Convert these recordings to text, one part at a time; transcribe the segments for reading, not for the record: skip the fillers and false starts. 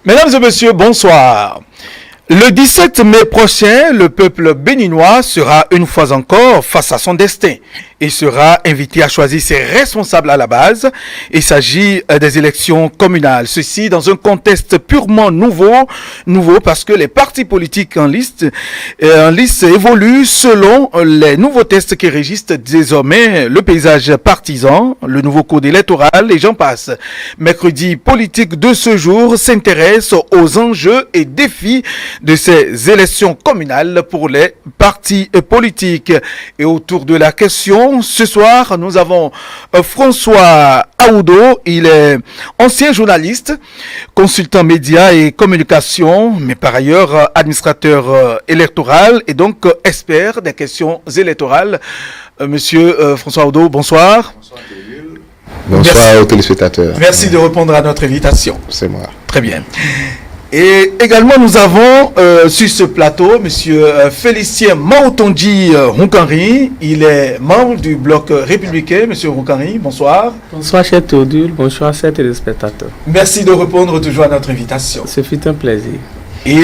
Mesdames et messieurs, bonsoir. Le 17 mai prochain, le peuple béninois sera une fois encore face à son destin et sera invité à choisir ses responsables à la base. Il s'agit des élections communales. Ceci dans un contexte purement nouveau parce que les partis politiques en liste évoluent selon les nouveaux tests qui régissent désormais le paysage partisan, le nouveau code électoral et j'en passe. Mercredi politique de ce jour s'intéresse aux enjeux et défis de ces élections communales pour les partis politiques. Et autour de la question, ce soir, nous avons François Aoudo. Il est ancien journaliste, consultant médias et communication, mais par ailleurs administrateur électoral et donc expert des questions électorales. Monsieur François Aoudo, bonsoir. Bonsoir, bonsoir aux téléspectateurs. Merci de répondre à notre invitation. C'est moi. Très bien. Et également, nous avons sur ce plateau M. Félicien Maotondi Roukanri. Il est membre du bloc républicain. M. Roukanri, bonsoir. Bonsoir, cher Théodule. Bonsoir, chers téléspectateurs. Merci de répondre toujours à notre invitation. Ce fut un plaisir. Et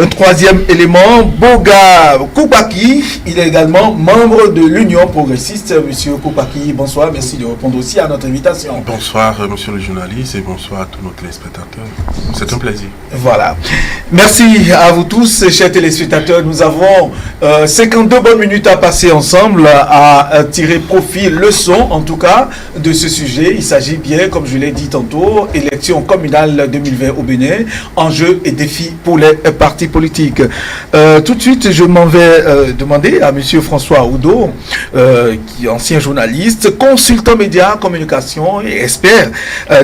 un troisième élément, Boga Koupaki, il est également membre de l'Union progressiste. Monsieur Koupaki, bonsoir, merci de répondre aussi à notre invitation. Bonsoir monsieur le journaliste et bonsoir à tous nos téléspectateurs. C'est un plaisir. Voilà. Merci à vous tous, chers téléspectateurs. Nous avons 52 bonnes minutes à passer ensemble, à tirer profit, leçon en tout cas, de ce sujet. Il s'agit bien, comme je l'ai dit tantôt, élection communale 2020 au Bénin, enjeux et défis pour les partis politiques. Tout de suite, je m'en vais demander à M. François Aoudo, qui est ancien journaliste, consultant médias, communication et expert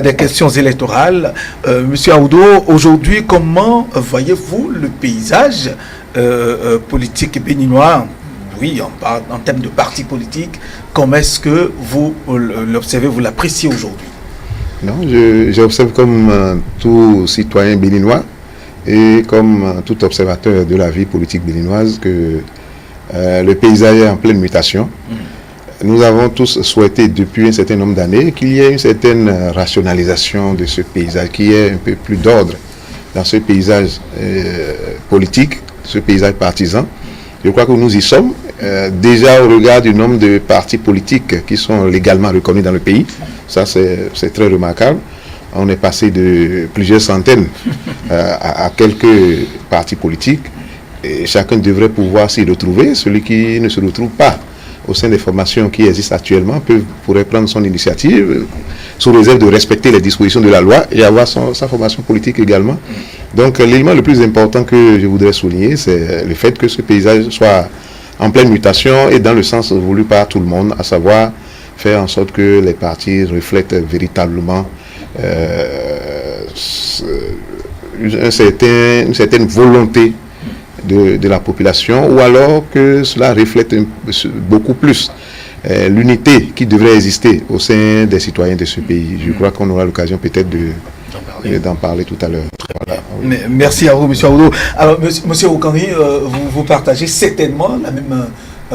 des questions électorales. M. Aoudo, aujourd'hui, comment voyez-vous le paysage politique béninois? Oui, en termes de partis politiques, comment est-ce que vous l'observez, vous l'appréciez aujourd'hui? Non, j'observe comme tout citoyen béninois et comme tout observateur de la vie politique béninoise que le paysage est en pleine mutation. Nous avons tous souhaité depuis un certain nombre d'années qu'il y ait une certaine rationalisation de ce paysage, qu'il y ait un peu plus d'ordre dans ce paysage politique, ce paysage partisan. Je crois que nous y sommes, déjà au regard du nombre de partis politiques qui sont légalement reconnus dans le pays. Ça, c'est très remarquable. On est passé de plusieurs centaines à quelques partis politiques et chacun devrait pouvoir s'y retrouver. Celui qui ne se retrouve pas au sein des formations qui existent actuellement pourrait prendre son initiative sous réserve de respecter les dispositions de la loi et avoir sa formation politique également. Donc l'élément le plus important que je voudrais souligner, c'est le fait que ce paysage soit en pleine mutation et dans le sens voulu par tout le monde, à savoir faire en sorte que les partis reflètent véritablement une certaine volonté de la population, ou alors que cela reflète beaucoup plus l'unité qui devrait exister au sein des citoyens de ce pays. Je crois qu'on aura l'occasion peut-être d'en parler tout à l'heure. Voilà. Merci à vous, M. Aoudo. Alors, M. Roukanri, vous partagez certainement la même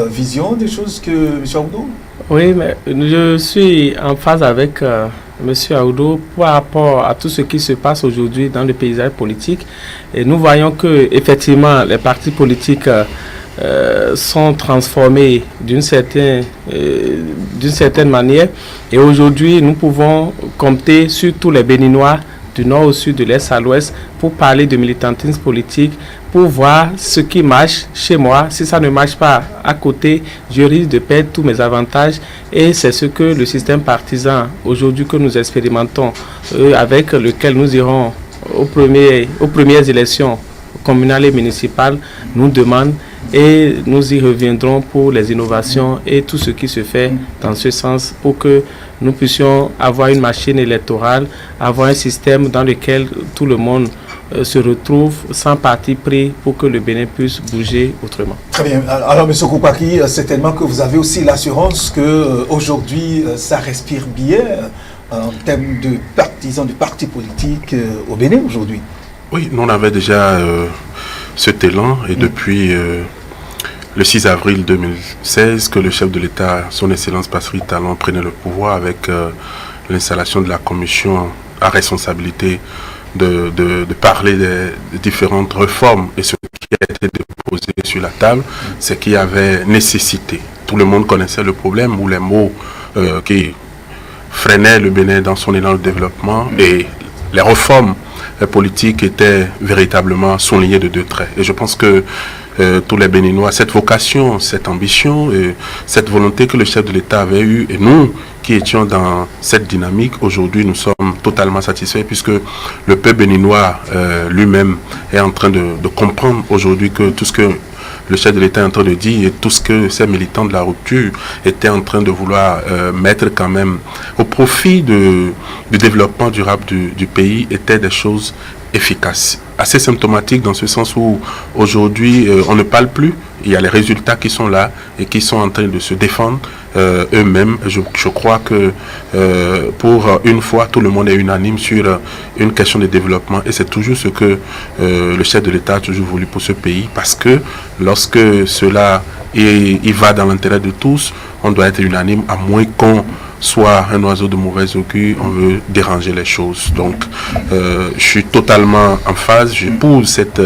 vision des choses que M. Aoudo? Oui, mais je suis en phase avec M. Aoudo par rapport à tout ce qui se passe aujourd'hui dans le paysage politique. Et nous voyons que effectivement les partis politiques sont transformés d'une certaine manière. Et aujourd'hui, nous pouvons compter sur tous les Béninois du nord au sud, de l'est à l'ouest, pour parler de militantisme politique, pour voir ce qui marche chez moi. Si ça ne marche pas à côté, je risque de perdre tous mes avantages. Et c'est ce que le système partisan, aujourd'hui que nous expérimentons, avec lequel nous irons aux premières élections communales et municipales, nous demande. Et nous y reviendrons pour les innovations et tout ce qui se fait dans ce sens pour que nous puissions avoir une machine électorale, avoir un système dans lequel tout le monde se retrouve sans parti pris pour que le Bénin puisse bouger autrement. Très bien. Alors, M. Koupaki, certainement que vous avez aussi l'assurance qu'aujourd'hui, ça respire bien en termes de partisans, de partis politiques au Bénin aujourd'hui. Oui, nous on avait déjà cet élan et depuis le 6 avril 2016 que le chef de l'État, son Excellence Patrice Talon, prenait le pouvoir avec l'installation de la commission à responsabilité de parler des différentes réformes et ce qui a été déposé sur la table, c'est qu'il y avait nécessité. Tout le monde connaissait le problème ou les mots qui freinaient le Bénin dans son élan de développement, et les réformes politiques étaient véritablement soulignées de deux traits. Et je pense que tous les Béninois, cette vocation, cette ambition, cette volonté que le chef de l'État avait eue, et nous qui étions dans cette dynamique, aujourd'hui nous sommes totalement satisfaits puisque le peuple béninois lui-même est en train de comprendre aujourd'hui que tout ce que le chef de l'État est en train de dire et tout ce que ces militants de la rupture étaient en train de vouloir mettre quand même au profit du développement durable du pays étaient des choses efficaces, assez symptomatiques dans ce sens où aujourd'hui on ne parle plus, il y a les résultats qui sont là et qui sont en train de se défendre eux-mêmes. Je crois que pour une fois tout le monde est unanime sur une question de développement, et c'est toujours ce que le chef de l'État a toujours voulu pour ce pays, parce que lorsque cela il va dans l'intérêt de tous, on doit être unanime, à moins qu'on soit un oiseau de mauvais augure, on veut déranger les choses. Donc, je suis totalement en phase, j'épouse cette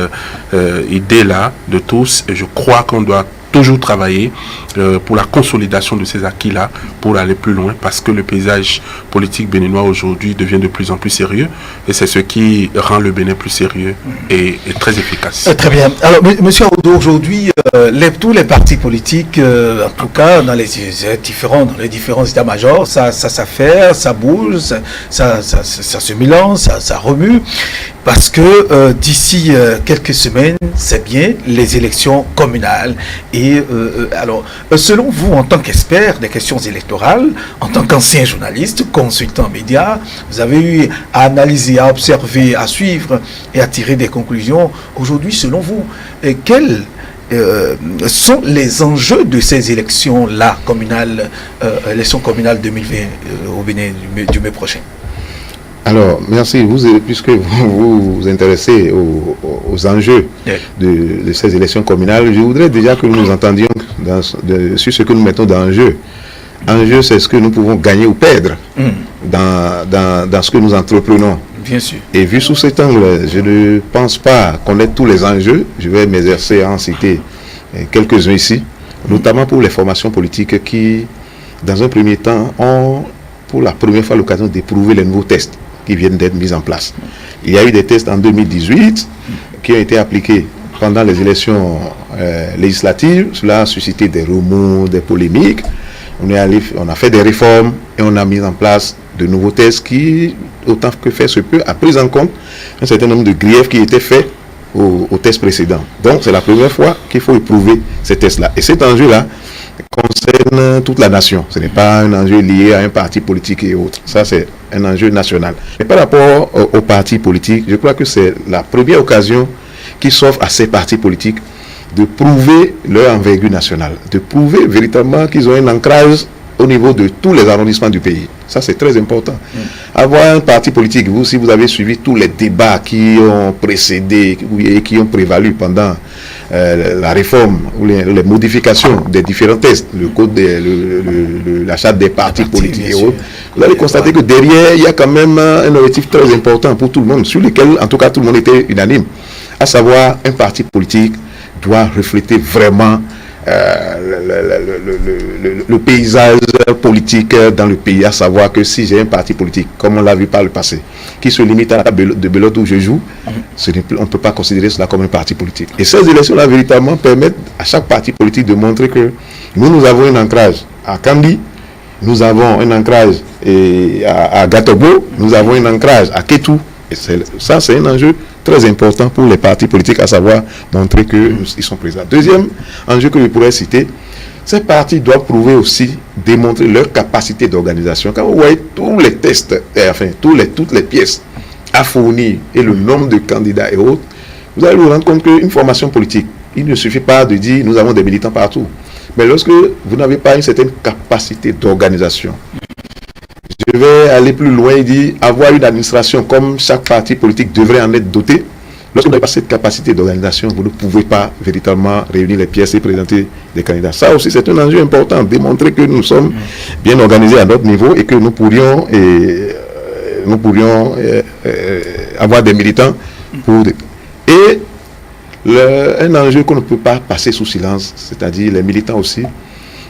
idée-là de tous, et je crois qu'on doit toujours travailler pour la consolidation de ces acquis-là, pour aller plus loin, parce que le paysage politique béninois aujourd'hui devient de plus en plus sérieux, et c'est ce qui rend le Bénin plus sérieux et très efficace. Très bien. Alors, Monsieur Aoudou, aujourd'hui, tous les partis politiques, en tout cas dans les différents états-majors, ça s'affaire, ça bouge, ça se mélange, ça remue, parce que d'ici quelques semaines, c'est bien les élections communales. Et alors, selon vous, en tant qu'expert des questions électorales, en tant qu'ancien journaliste, consultant média, vous avez eu à analyser, à observer, à suivre et à tirer des conclusions. Aujourd'hui, selon vous, quels sont les enjeux de ces élections-là communales, élections communales 2020 au Bénin du mai prochain? Alors, merci. Puisque vous vous intéressez aux enjeux de ces élections communales, je voudrais déjà que nous nous entendions sur ce que nous mettons dans l'enjeu. Enjeu, c'est ce que nous pouvons gagner ou perdre dans ce que nous entreprenons. Bien sûr. Et vu sous cet angle, je ne pense pas connaître tous les enjeux. Je vais m'exercer à en citer quelques-uns ici, notamment pour les formations politiques qui, dans un premier temps, ont pour la première fois l'occasion d'éprouver les nouveaux tests qui viennent d'être mis en place. Il y a eu des tests en 2018 qui ont été appliqués pendant les élections législatives. Cela a suscité des remous, des polémiques. On a fait des réformes et on a mis en place de nouveaux tests qui, autant que faire se peut, a pris en compte un certain nombre de griefs qui étaient faits aux tests précédents. Donc c'est la première fois qu'il faut éprouver ces tests-là. Et cet enjeu-là concerne toute la nation. Ce n'est pas un enjeu lié à un parti politique et autres. Ça, c'est un enjeu national. Et par rapport aux partis politiques, je crois que c'est la première occasion qui s'offre à ces partis politiques de prouver leur envergure nationale, de prouver véritablement qu'ils ont un ancrage au niveau de tous les arrondissements du pays. Ça, c'est très important. Avoir un parti politique, si vous avez suivi tous les débats qui ont précédé et qui ont prévalu pendant la réforme ou les modifications des différents tests, le code, la charte des partis politiques et autres, vous allez constater que derrière, il y a quand même un objectif très important pour tout le monde, sur lequel, en tout cas, tout le monde était unanime, à savoir un parti politique doit refléter vraiment le paysage politique dans le pays, à savoir que si j'ai un parti politique, comme on l'a vu par le passé, qui se limite à la table de belote où je joue, on ne peut pas considérer cela comme un parti politique. Et ces élections-là, véritablement, permettent à chaque parti politique de montrer que nous avons un ancrage à Kandi, nous avons un ancrage à Gatobo, nous avons un ancrage à Ketou. Et ça, c'est un enjeu très important pour les partis politiques, à savoir montrer qu'ils sont présents. Deuxième enjeu que je pourrais citer, ces partis doivent prouver aussi, démontrer leur capacité d'organisation. Quand vous voyez tous les tests, toutes les pièces à fournir et le nombre de candidats et autres, vous allez vous rendre compte qu'une formation politique, il ne suffit pas de dire nous avons des militants partout. Mais lorsque vous n'avez pas une certaine capacité d'organisation, je vais aller plus loin et dire avoir une administration comme chaque parti politique devrait en être doté. Lorsque vous n'avez pas cette capacité d'organisation, vous ne pouvez pas véritablement réunir les pièces et présenter des candidats. Ça aussi, c'est un enjeu important, démontrer que nous sommes bien organisés à notre niveau et que nous pourrions avoir des militants. Et un enjeu qu'on ne peut pas passer sous silence, c'est-à-dire les militants aussi,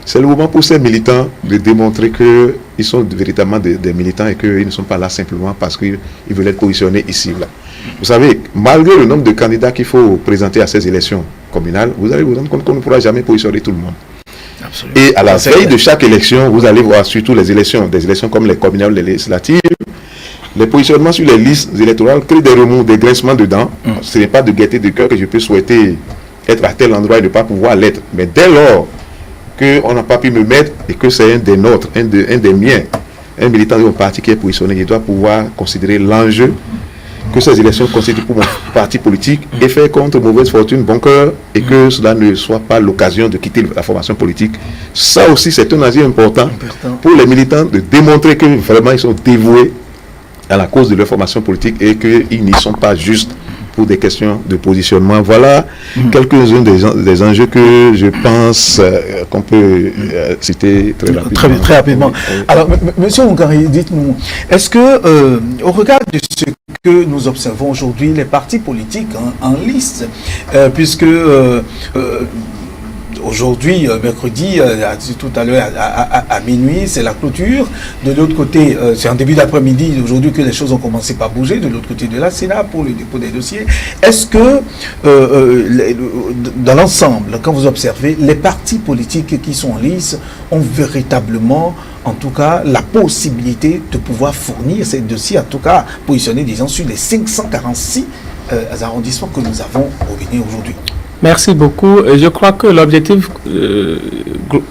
c'est le moment pour ces militants de démontrer qu'ils sont véritablement des militants et qu'ils ne sont pas là simplement parce qu'ils veulent être positionnés ici ou là. Vous savez, malgré le nombre de candidats qu'il faut présenter à ces élections communales, vous allez vous rendre compte qu'on ne pourra jamais positionner tout le monde. Absolument. Et à la veille de chaque élection, vous allez voir surtout des élections comme les communales, les législatives, les positionnements sur les listes électorales créent des remous, des grincements dedans. Ce n'est pas de gaieté de cœur que je peux souhaiter être à tel endroit et ne pas pouvoir l'être. Mais dès lors qu'on n'a pas pu me mettre et que c'est un des nôtres, un des miens, un militant de mon parti qui est positionné, il doit pouvoir considérer l'enjeu que ces élections constituent pour mon parti politique et faire contre mauvaise fortune bon cœur et que cela ne soit pas l'occasion de quitter la formation politique. Ça aussi, c'est un enjeu important pour les militants de démontrer que vraiment ils sont dévoués à la cause de leur formation politique et qu'ils n'y sont pas juste pour des questions de positionnement. Voilà quelques-uns des enjeux que je pense qu'on peut citer très rapidement. Très rapidement. Alors, Monsieur Ongari, dites-nous, est-ce que, au regard de ce que nous observons aujourd'hui, les partis politiques en lice, puisque aujourd'hui, mercredi, tout à l'heure à minuit, c'est la clôture. De l'autre côté, c'est en début d'après-midi aujourd'hui que les choses ont commencé par bouger. De l'autre côté de la Sénat pour le dépôt des dossiers. Est-ce que, dans l'ensemble, quand vous observez, les partis politiques qui sont en lice ont véritablement, en tout cas, la possibilité de pouvoir fournir ces dossiers, en tout cas, positionnés, disons, sur les 546 arrondissements que nous avons au Bénin aujourd'hui? Merci beaucoup. Je crois que l'objectif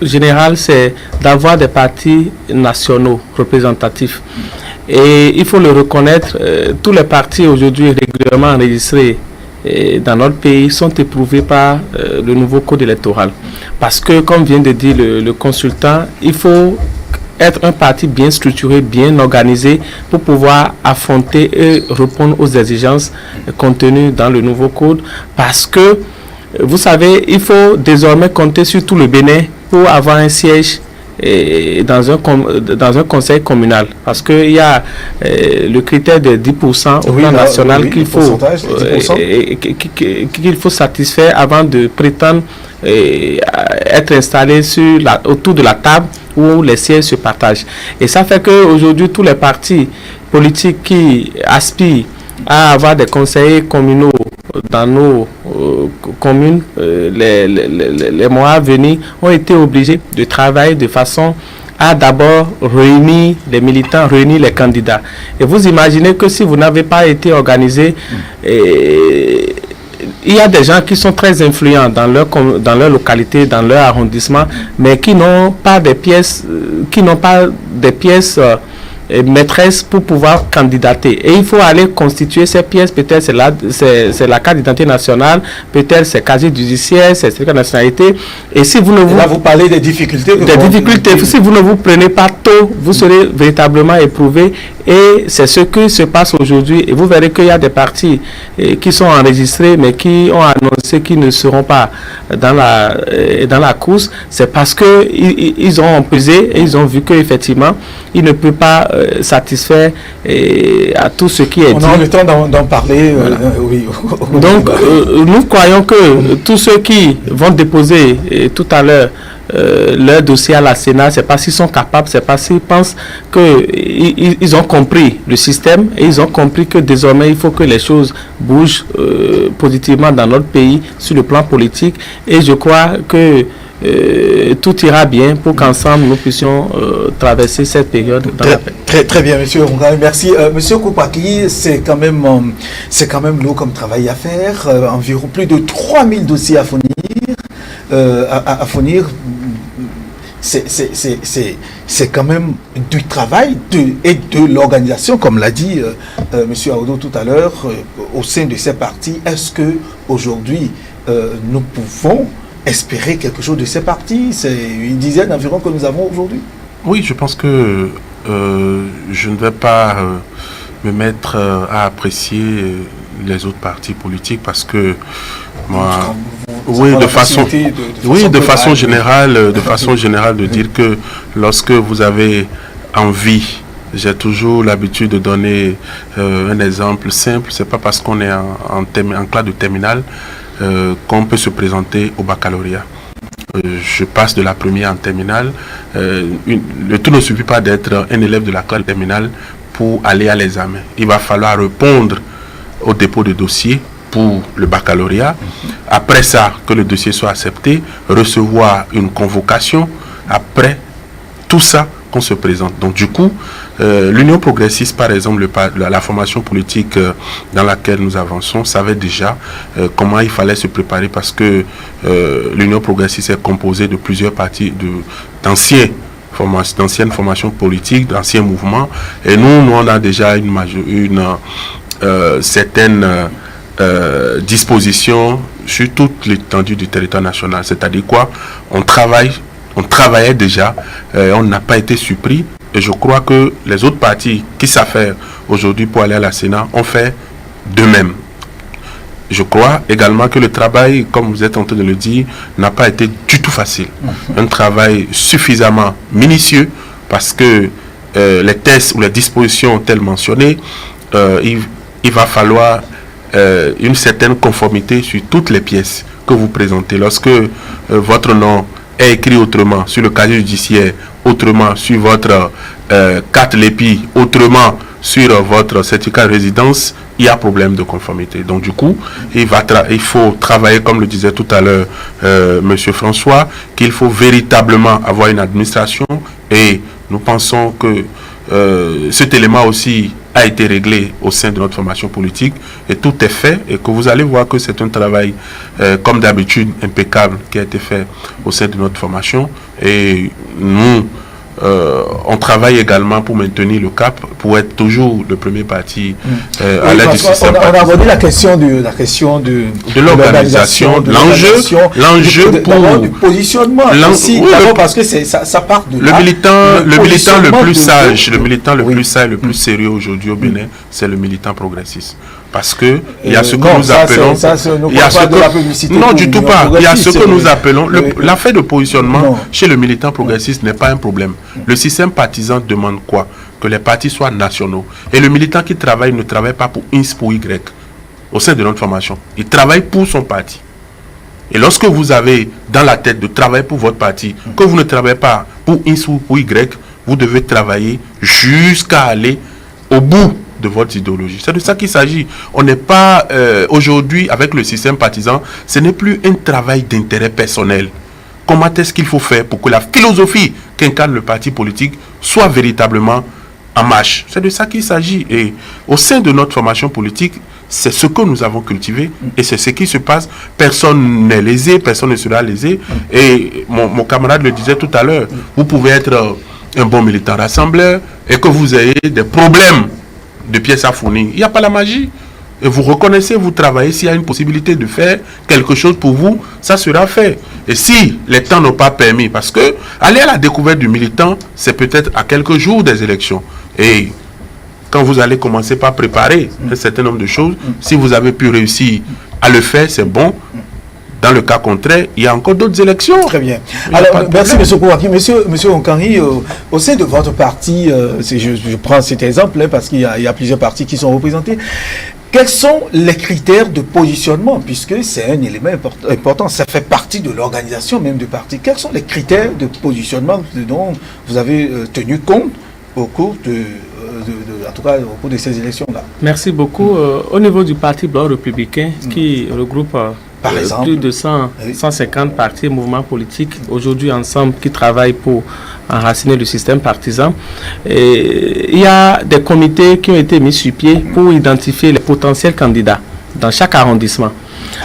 général, c'est d'avoir des partis nationaux représentatifs. Et il faut le reconnaître, tous les partis aujourd'hui régulièrement enregistrés dans notre pays sont éprouvés par le nouveau code électoral. Parce que, comme vient de dire le consultant, il faut être un parti bien structuré, bien organisé pour pouvoir affronter et répondre aux exigences contenues dans le nouveau code. Parce que vous savez, il faut désormais compter sur tout le Bénin pour avoir un siège dans un conseil communal. Parce qu'il y a le critère de 10% au plan national qu'il faut satisfaire avant de prétendre être installé autour de la table où les sièges se partagent. Et ça fait qu'aujourd'hui, tous les partis politiques qui aspirent à avoir des conseillers communaux dans nos communes, les mois à venir, ont été obligés de travailler de façon à d'abord réunir les militants, réunir les candidats. Et vous imaginez que si vous n'avez pas été organisé, il y a des gens qui sont très influents dans leur localité, dans leur arrondissement, mais qui n'ont pas des pièces, maîtresse pour pouvoir candidater. Et il faut aller constituer ces pièces. Peut-être c'est la carte d'identité nationale, peut-être c'est casier judiciaire, c'est certificat de nationalité. Et si vous ne vous... Là, vous parlez des difficultés. Si vous ne vous prenez pas tôt, vous serez véritablement éprouvé. Et c'est ce qui se passe aujourd'hui. Et vous verrez qu'il y a des partis qui sont enregistrés, mais qui ont annoncé qu'ils ne seront pas dans la course. C'est parce qu'ils ont pesé et ils ont vu qu'effectivement, ils ne peuvent pas satisfaire à tout ce qui est dit. On a le temps d'en parler. Voilà. Oui. Donc, nous croyons que tous ceux qui vont déposer tout à l'heure leur dossier à la Sénat, c'est parce qu'ils sont capables, c'est parce qu'ils pensent qu'ils ont compris le système et ils ont compris que désormais il faut que les choses bougent positivement dans notre pays sur le plan politique. Et je crois que tout ira bien pour qu'ensemble nous puissions traverser cette période dans la paix. Très bien, monsieur Ongari, merci. Monsieur Koupaki, c'est quand même lourd comme travail à faire. Environ plus de 3000 dossiers à fournir. C'est quand même du travail et de l'organisation, comme l'a dit monsieur Aoudou tout à l'heure, au sein de ces partis. Est-ce que aujourd'hui nous pouvons espérer quelque chose de ces partis? C'est une dizaine environ que nous avons aujourd'hui. Oui, je pense que je ne vais pas me mettre à apprécier les autres partis politiques parce que moi, de façon générale, de dire que lorsque vous avez envie J'ai toujours l'habitude de donner un exemple simple. C'est pas parce qu'on est en classe de terminale qu'on peut se présenter au baccalauréat. Je passe de la première en terminale. Le tout ne suffit pas d'être un élève de la classe de terminale pour aller à l'examen. Il va falloir répondre au dépôt de dossier pour le baccalauréat. Après ça, que le dossier soit accepté, recevoir une convocation. Après tout ça, qu'on se présente. Donc du coup, l'Union progressiste, par exemple, la formation politique dans laquelle nous avançons, savait déjà comment il fallait se préparer, parce que l'Union progressiste est composée de plusieurs partis, d'anciennes formations politiques, d'anciens mouvements. Et nous on a déjà une certaine disposition sur toute l'étendue du territoire national. C'est-à-dire quoi? On travaillait déjà, on n'a pas été surpris, et je crois que les autres partis qui savent faire aujourd'hui pour aller à la Sénat ont fait de même. Je crois également que le travail, comme vous êtes en train de le dire, n'a pas été du tout facile. Un travail suffisamment minutieux, parce que les tests ou les dispositions telles mentionnées, il va falloir une certaine conformité sur toutes les pièces que vous présentez. Lorsque votre nom est écrit autrement sur le casier judiciaire, autrement sur votre carte LEPI, autrement sur votre certificat de résidence, il y a problème de conformité. Donc du coup, il faut travailler, comme le disait tout à l'heure Monsieur François, qu'il faut véritablement avoir une administration, et nous pensons que cet élément aussi a été réglé au sein de notre formation politique, et tout est fait, et que vous allez voir que c'est un travail comme d'habitude impeccable qui a été fait au sein de notre formation. Et nous on travaille également pour maintenir le cap, pour être toujours le premier parti à l'aide du système. On a abordé la question de l'organisation, de l'enjeu pour du positionnement aussi, parce que ça part de le militant le plus sage, le militant le plus sage, le plus sérieux aujourd'hui au Bénin, c'est le militant progressiste. Parce que il y a ce que nous appelons, non du tout pas, il y a ce que nous appelons l'affaire de positionnement chez le militant progressiste n'est pas un problème. Le système partisan demande quoi? Que les partis soient nationaux. Et le militant qui travaille ne travaille pas pour X, pour Y. Au sein de notre formation, il travaille pour son parti. Et lorsque vous avez dans la tête de travailler pour votre parti, que vous ne travaillez pas pour X ou pour Y, vous devez travailler jusqu'à aller au bout de votre idéologie. C'est de ça qu'il s'agit. On n'est pas aujourd'hui avec le système partisan, ce n'est plus un travail d'intérêt personnel. Comment est-ce qu'il faut faire pour que la philosophie qu'incarne le parti politique soit véritablement en marche? C'est de ça qu'il s'agit. Et au sein de notre formation politique, c'est ce que nous avons cultivé et c'est ce qui se passe. Personne n'est lésé, personne ne sera lésé. Et mon camarade le disait tout à l'heure, vous pouvez être un bon militant rassembleur et que vous ayez des problèmes de pièces à fournir. Il n'y a pas la magie. Et vous reconnaissez, vous travaillez, s'il y a une possibilité de faire quelque chose pour vous, ça sera fait. Et si les temps n'ont pas permis, parce que aller à la découverte du militant, c'est peut-être à quelques jours des élections. Et quand vous allez commencer par préparer un certain nombre de choses, si vous avez pu réussir à le faire, c'est bon. Dans le cas contraire, il y a encore d'autres élections. Très bien. Alors, merci M. Kouaki. Monsieur Onkari, au sein de votre parti, je prends cet exemple parce qu'il y a plusieurs partis qui sont représentés. Quels sont les critères de positionnement, puisque c'est un élément important, ça fait partie de l'organisation même du parti. Quels sont les critères de positionnement dont vous avez tenu compte au cours en tout cas au cours de ces élections-là? Merci beaucoup. Au niveau du Parti blanc républicain, qui regroupe par exemple, plus de 150 partis et mouvements politiques aujourd'hui ensemble qui travaillent pour enraciner le système partisan. Et il y a des comités qui ont été mis sur pied pour identifier les potentiels candidats dans chaque arrondissement.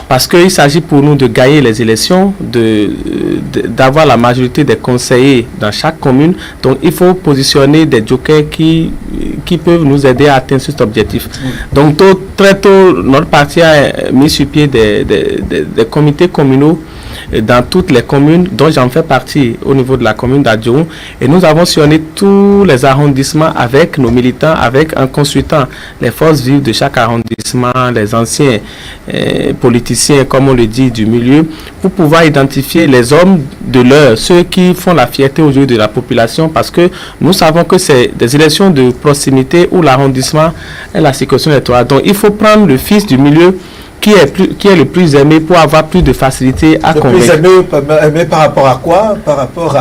Parce qu'il s'agit pour nous de gagner les élections, d'avoir la majorité des conseillers dans chaque commune. Donc il faut positionner des jokers qui peuvent nous aider à atteindre cet objectif. Donc très tôt, notre parti a mis sur pied des comités communaux dans toutes les communes, dont j'en fais partie au niveau de la commune d'Adjoum. Et nous avons sillonné tous les arrondissements avec nos militants, avec en consultant les forces vives de chaque arrondissement, les anciens politiciens, comme on le dit, du milieu, pour pouvoir identifier les hommes de l'heure, ceux qui font la fierté aujourd'hui de la population, parce que nous savons que c'est des élections de proximité où l'arrondissement est la circonscription électorale. Donc il faut prendre le fils du milieu qui est le plus aimé pour avoir plus de facilité à convaincre. Le plus aimé par rapport à quoi? Par rapport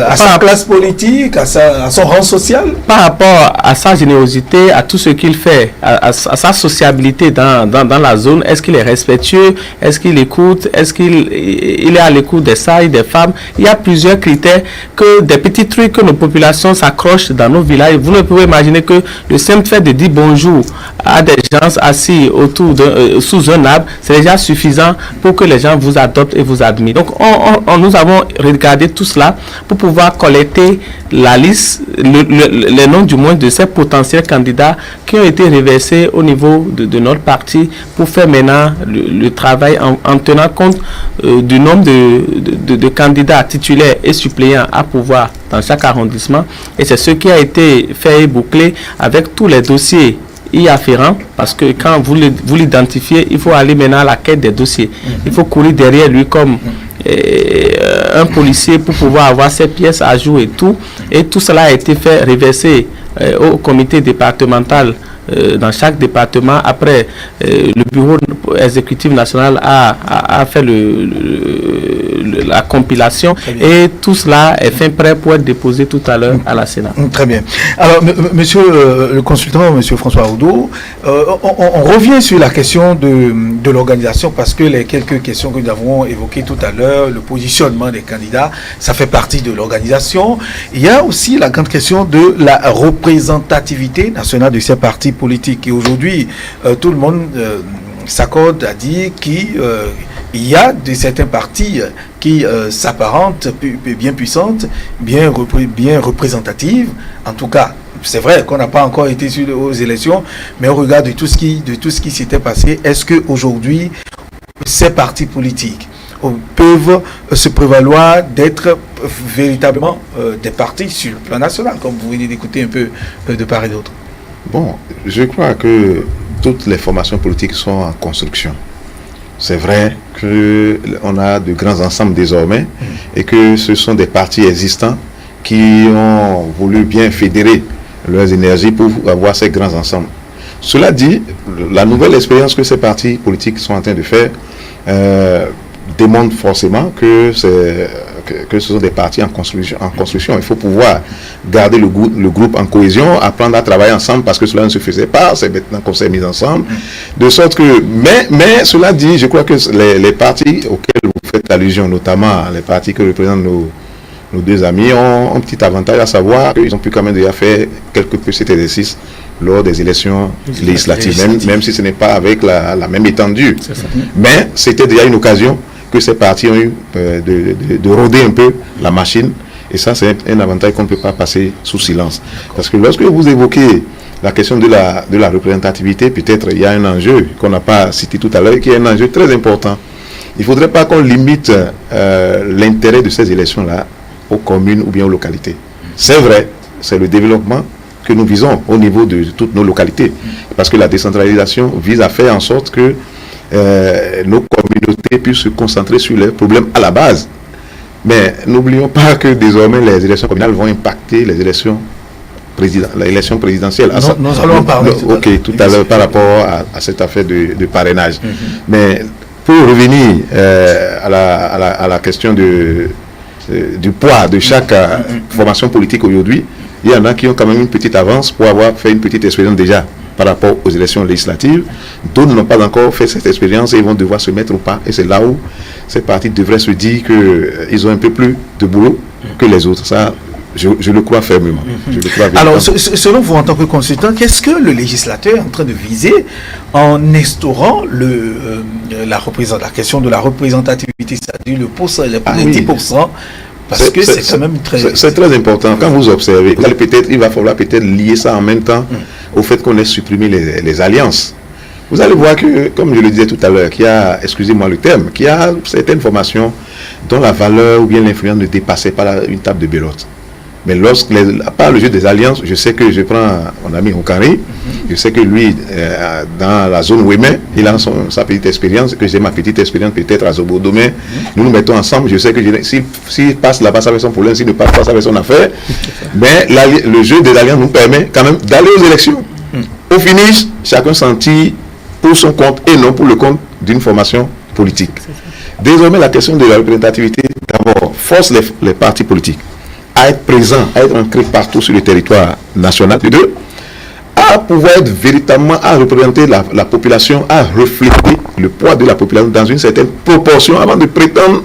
à sa classe politique, à son rang social? Par rapport à sa générosité, à tout ce qu'il fait, à sa sociabilité dans la zone. Est-ce qu'il est respectueux? Est-ce qu'il écoute? Est-ce qu'il est à l'écoute des sages, des femmes? Il y a plusieurs critères, que des petits trucs que nos populations s'accrochent dans nos villages. Vous ne pouvez imaginer que le simple fait de dire bonjour à des gens assis autour sous un arbre, c'est déjà suffisant pour que les gens vous adoptent et vous admirent. Donc, nous avons regardé tout cela pour pouvoir collecter la liste, les noms du moins de ces potentiels candidats qui ont été reversés au niveau de notre parti pour faire maintenant le travail en tenant compte du nombre de candidats titulaires et suppléants à pouvoir dans chaque arrondissement. Et c'est ce qui a été fait et bouclé avec tous les dossiers y afférent, parce que quand vous l'identifiez, il faut aller maintenant à la quête des dossiers. Il faut courir derrière lui comme un policier pour pouvoir avoir ses pièces à jour et tout. Et tout cela a été fait, reversé au comité départemental dans chaque département. Après, le bureau exécutif national a fait la compilation et tout cela est fin prêt pour être déposé tout à l'heure à la Sénat. Très bien. Alors, monsieur le consultant, monsieur François Audo, on revient sur la question de l'organisation, parce que les quelques questions que nous avons évoquées tout à l'heure, le positionnement des candidats, ça fait partie de l'organisation. Il y a aussi la grande question de la représentativité nationale de ces partis politiques. Et aujourd'hui, tout le monde s'accorde à dire qu'il y a certains partis qui s'apparentent bien puissantes, bien représentatives. En tout cas, c'est vrai qu'on n'a pas encore été aux élections, mais au regard de tout ce qui s'était passé, est-ce qu'aujourd'hui, ces partis politiques peuvent se prévaloir d'être véritablement des partis sur le plan national, comme vous venez d'écouter un peu de part et d'autre? Bon, je crois que toutes les formations politiques sont en construction. C'est vrai qu'on a de grands ensembles désormais et que ce sont des partis existants qui ont voulu bien fédérer leurs énergies pour avoir ces grands ensembles. Cela dit, la nouvelle expérience que ces partis politiques sont en train de faire démontre forcément que ce sont des partis en construction. Il faut pouvoir garder le groupe en cohésion, apprendre à travailler ensemble, parce que cela ne se faisait pas, c'est maintenant qu'on s'est mis ensemble. De sorte que, mais cela dit, je crois que les partis auxquels vous faites allusion, notamment les partis que représentent nos deux amis, ont un petit avantage, à savoir qu'ils ont pu quand même déjà faire quelques petits exercices lors des élections législatives, même si ce n'est pas avec la même étendue. Mais c'était déjà une occasion que ces partis ont eu de rôder un peu la machine, et ça c'est un avantage qu'on ne peut pas passer sous silence. Parce que lorsque vous évoquez la question de la représentativité, peut-être il y a un enjeu qu'on n'a pas cité tout à l'heure, qui est un enjeu très important. Il ne faudrait pas qu'on limite l'intérêt de ces élections-là aux communes ou bien aux localités. C'est vrai, c'est le développement que nous visons au niveau de toutes nos localités, parce que la décentralisation vise à faire en sorte que nos communautés puissent se concentrer sur les problèmes à la base. Mais n'oublions pas que désormais les élections communales vont impacter les élections présidentielles. Nous allons en parler tout à l'heure par rapport à cette affaire de parrainage. Mais pour revenir à la question du poids de chaque formation politique aujourd'hui, il y en a qui ont quand même une petite avance pour avoir fait une petite expérience déjà par rapport aux élections législatives. D'autres n'ont pas encore fait cette expérience et ils vont devoir se mettre au pas. Et c'est là où ces partis devraient se dire qu'ils ont un peu plus de boulot que les autres. Ça, je le crois fermement. Alors, selon vous, en tant que consultant, qu'est-ce que le législateur est en train de viser en instaurant la question de la représentativité, c'est-à-dire le pourcentage, les 10%? Parce que c'est quand même c'est très important. Quand vous observez, il va falloir peut-être lier ça en même temps au fait qu'on ait supprimé les alliances. vous allez voir que, comme je le disais tout à l'heure, qu'il y a, excusez-moi le terme, qu'il y a certaines formations dont la valeur ou bien l'influence ne dépassait pas une table de belote. Mais à part le jeu des alliances, je sais que je prends mon ami Okari, je sais que lui, dans la zone où il met, il a sa petite expérience, que j'ai ma petite expérience peut-être à Zobodomé. Nous nous mettons ensemble, je sais que s'il passe là-bas, ça va être son problème, s'il ne passe pas, ça va être son affaire. Mais le jeu des alliances nous permet quand même d'aller aux élections. Au finish, chacun sentit pour son compte et non pour le compte d'une formation politique. Désormais, la question de la représentativité, d'abord, force les partis politiques à être présents, à être ancrés partout sur le territoire national, de deux, à pouvoir être véritablement, à représenter la population, à refléter le poids de la population dans une certaine proportion avant de prétendre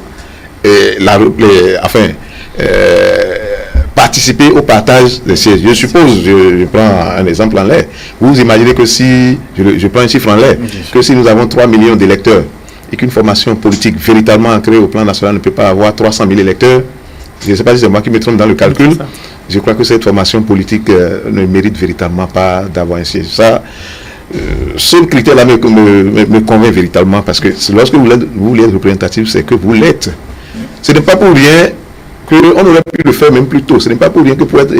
participer au partage des sièges. Je suppose, je prends un exemple en l'air, vous imaginez que si, je prends un chiffre en l'air, que si nous avons 3 millions d'électeurs et qu'une formation politique véritablement ancrée au plan national ne peut pas avoir 300 000 électeurs, je ne sais pas si c'est moi qui me trompe dans le calcul, je crois que cette formation politique ne mérite véritablement pas d'avoir un siège. Ça, ce critère-là me convainc véritablement parce que lorsque vous voulez être représentatif, c'est que vous l'êtes. Ce n'est pas pour rien qu'on aurait pu le faire même plus tôt. Ce n'est pas pour rien que pour être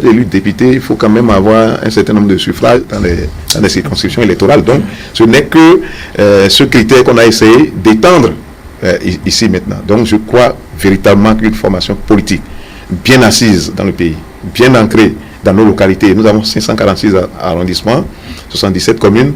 élu député, il faut quand même avoir un certain nombre de suffrages dans les circonscriptions électorales. Donc, ce n'est que ce critère qu'on a essayé d'étendre ici maintenant. Donc, je crois véritablement qu'une formation politique bien assise dans le pays, bien ancrée dans nos localités, nous avons 546 arrondissements, 77 communes,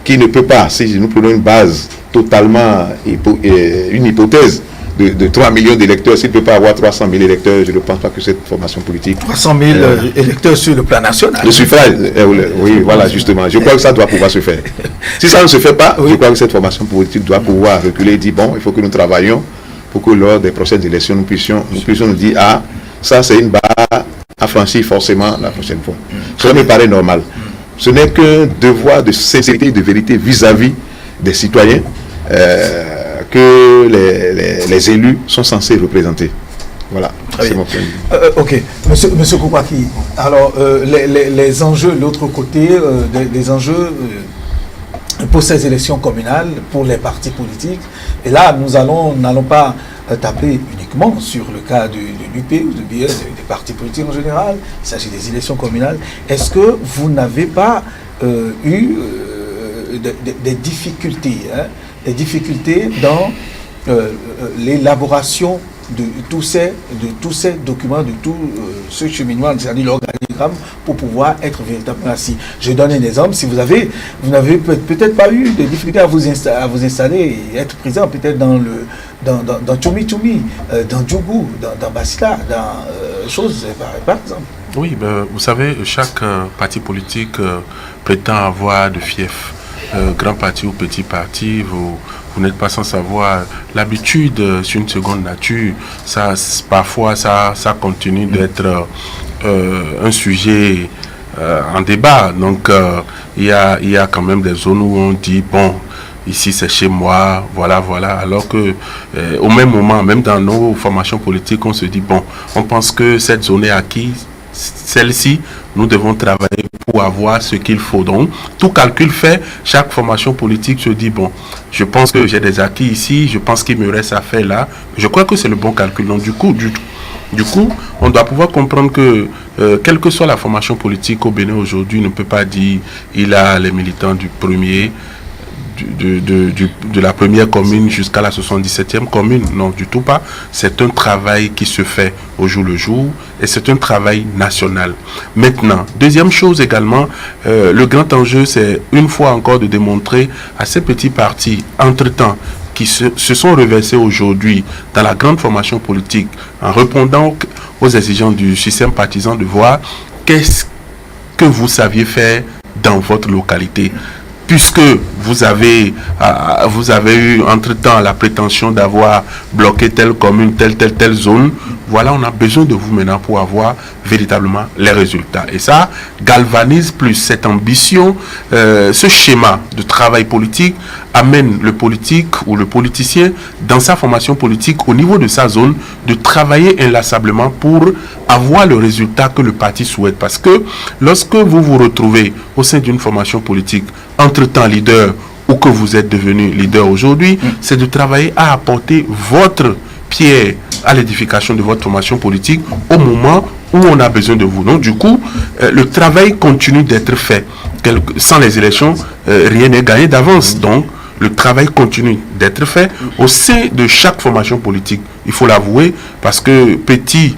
qui ne peut pas, si nous prenons une base totalement, une hypothèse de 3 millions d'électeurs, s'il ne peut pas avoir 300 000 électeurs, je ne pense pas que cette formation politique... 300 000 électeurs sur le plan national. Le suffrage, oui, voilà, justement. Je crois que ça doit pouvoir se faire. Si ça ne se fait pas, je crois que cette formation politique doit pouvoir reculer et dire, bon, il faut que nous travaillions pour que lors des prochaines élections, nous puissions nous dire, ah, ça c'est une barre à franchir forcément la prochaine fois. Ça me paraît normal. Ce n'est qu'un devoir de sincérité et de vérité vis-à-vis des citoyens que les élus sont censés représenter. Voilà, c'est mon point de vue. Ok, Monsieur Koupaki, alors les enjeux, de l'autre côté, des enjeux pour ces élections communales, pour les partis politiques, et là nous n'allons pas taper uniquement sur le cas de l'UP ou des partis politiques en général, il s'agit des élections communales. Est-ce que vous n'avez pas eu des difficultés, des difficultés dans l'élaboration de tous ces documents, de tout ce cheminement, c'est-à-dire l'organigramme, pour pouvoir être véritablement assis. Je donne un exemple. Si vous n'avez peut-être pas eu de difficultés à vous installer et être présent peut-être dans Tchoumi, dans Djougou, dans Basila, dans choses par exemple. Oui, vous savez, chaque parti politique prétend avoir de fief. Grand parti ou petit parti, vous n'êtes pas sans savoir. L'habitude, c'est une seconde nature. Parfois, ça continue d'être un sujet en débat. Donc, il y a quand même des zones où on dit, bon, ici c'est chez moi, voilà. Alors que au même moment, même dans nos formations politiques, on se dit, bon, on pense que cette zone est acquise. Celle-ci, nous devons travailler pour avoir ce qu'il faut. Donc, tout calcul fait, chaque formation politique se dit, bon, je pense que j'ai des acquis ici, je pense qu'il me reste à faire là. Je crois que c'est le bon calcul. Donc, du coup, on doit pouvoir comprendre que, quelle que soit la formation politique au Bénin aujourd'hui, ne peut pas dire, il a les militants du premier, de la première commune jusqu'à la 77e commune. Non, du tout pas. C'est un travail qui se fait au jour le jour et c'est un travail national. Maintenant, deuxième chose également, le grand enjeu, c'est une fois encore de démontrer à ces petits partis, entre-temps, qui se sont reversés aujourd'hui dans la grande formation politique en répondant aux exigences du système partisan, de voir qu'est-ce que vous saviez faire dans votre localité. Puisque vous avez eu entre-temps la prétention d'avoir bloqué telle commune, telle zone, voilà, on a besoin de vous maintenant pour avoir véritablement les résultats. Et ça galvanise plus cette ambition, ce schéma de travail politique amène le politique ou le politicien dans sa formation politique au niveau de sa zone de travailler inlassablement pour avoir le résultat que le parti souhaite. Parce que lorsque vous vous retrouvez au sein d'une formation politique, entre-temps leader ou que vous êtes devenu leader aujourd'hui, c'est de travailler à apporter votre pierre à l'édification de votre formation politique au moment où on a besoin de vous. Donc du coup, le travail continue d'être fait. Sans les élections, rien n'est gagné d'avance. Donc le travail continue d'être fait au sein de chaque formation politique. Il faut l'avouer, parce que petit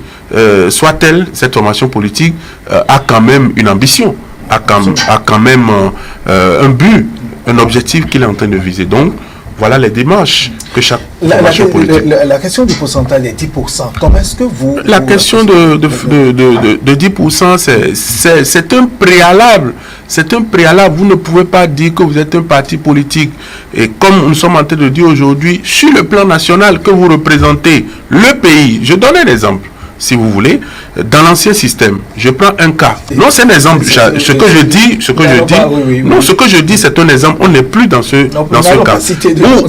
soit-elle, cette formation politique a quand même une ambition, a quand même un but, un objectif qu'il est en train de viser. Donc, voilà les démarches que chaque formation politique... La question du pourcentage des 10%, comment est-ce que vous... La question de 10%, c'est un préalable. C'est un préalable. Vous ne pouvez pas dire que vous êtes un parti politique. Et comme nous sommes en train de dire aujourd'hui, sur le plan national, que vous représentez le pays. Je donne un exemple, si vous voulez. Dans l'ancien système, je prends un cas. Non, c'est un exemple. Ce que je dis, c'est un exemple. On n'est plus dans ce cas. Où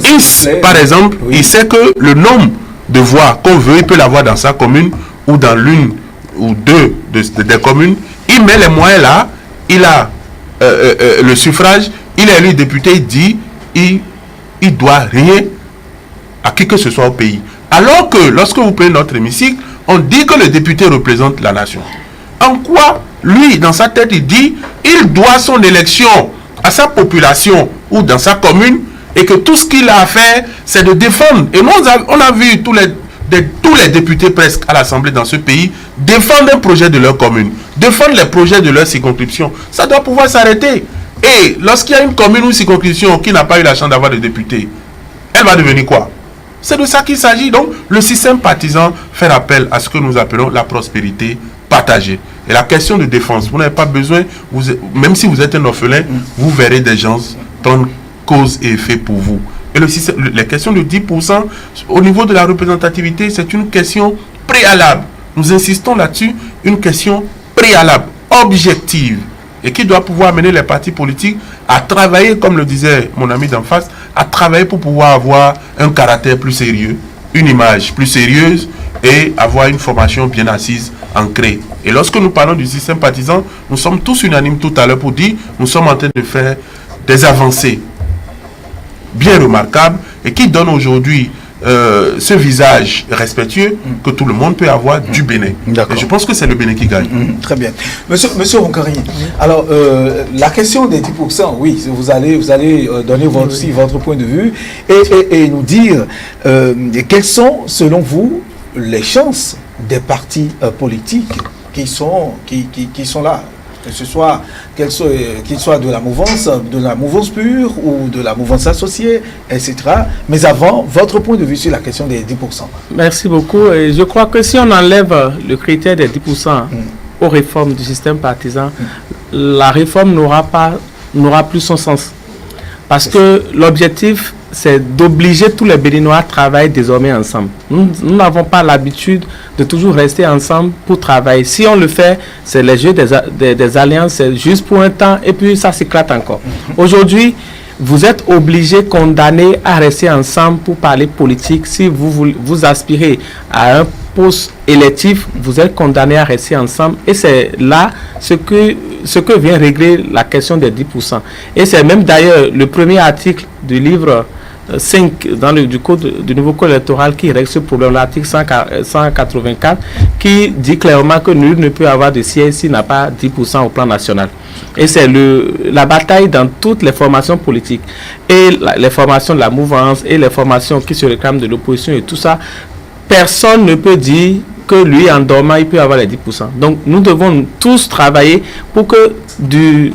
par exemple, il sait que le nombre de voix qu'on veut, il peut l'avoir dans sa commune ou dans l'une ou deux des communes. Il met les moyens là, il a le suffrage, il est élu député, il dit, il doit rien à qui que ce soit au pays. Alors que lorsque vous prenez notre hémicycle, on dit que le député représente la nation. En quoi, lui, dans sa tête, il dit, il doit son élection à sa population ou dans sa commune, et que tout ce qu'il a à faire, c'est de défendre. Et nous, on a vu tous les députés presque à l'Assemblée dans ce pays défendre un projet de leur commune, défendre les projets de leur circonscription. Ça doit pouvoir s'arrêter. Et lorsqu'il y a une commune ou une circonscription qui n'a pas eu la chance d'avoir de députés, elle va devenir quoi? C'est de ça qu'il s'agit. Donc, le système partisan fait appel à ce que nous appelons la prospérité partagée. Et la question de défense, vous n'avez pas besoin, même si vous êtes un orphelin, vous verrez des gens prendre cause et effet pour vous. Et les questions de 10%, au niveau de la représentativité, c'est une question préalable. Nous insistons là-dessus, une question préalable, objective, et qui doit pouvoir amener les partis politiques à travailler, comme le disait mon ami d'en face, à travailler pour pouvoir avoir un caractère plus sérieux, une image plus sérieuse et avoir une formation bien assise, ancrée. Et lorsque nous parlons du système partisan, nous sommes tous unanimes tout à l'heure pour dire nous sommes en train de faire des avancées bien remarquables et qui donnent aujourd'hui ce visage respectueux que tout le monde peut avoir du Bénin. Et je pense que c'est le Bénin qui gagne. Très bien. Monsieur Roncari, alors la question des 10%, oui, vous allez donner votre point de vue et nous dire quelles sont, selon vous, les chances des partis politiques qui sont là, qu'ils soient de la mouvance pure ou de la mouvance associée, etc. Mais avant, votre point de vue sur la question des 10%. Merci beaucoup. Et je crois que si on enlève le critère des 10% aux réformes du système partisan, la réforme n'aura plus son sens. Parce que l'objectif, c'est d'obliger tous les Béninois à travailler désormais ensemble. Nous n'avons pas l'habitude de toujours rester ensemble pour travailler. Si on le fait, c'est les jeux des alliances, c'est juste pour un temps et puis ça s'éclate encore. Aujourd'hui, vous êtes obligés, condamnés à rester ensemble pour parler politique. Si vous aspirez à un poste électif, vous êtes condamnés à rester ensemble. Et c'est là ce que vient régler la question des 10%. Et c'est même d'ailleurs le premier article du livre 5 du nouveau code électoral qui règle ce problème, l'article 184, qui dit clairement que nul ne peut avoir de siège s'il n'a pas 10% au plan national. Et c'est la bataille dans toutes les formations politiques, et les formations de la mouvance, et les formations qui se réclament de l'opposition et tout ça. Personne ne peut dire que lui, en dormant, il peut avoir les 10%. Donc, nous devons tous travailler pour que du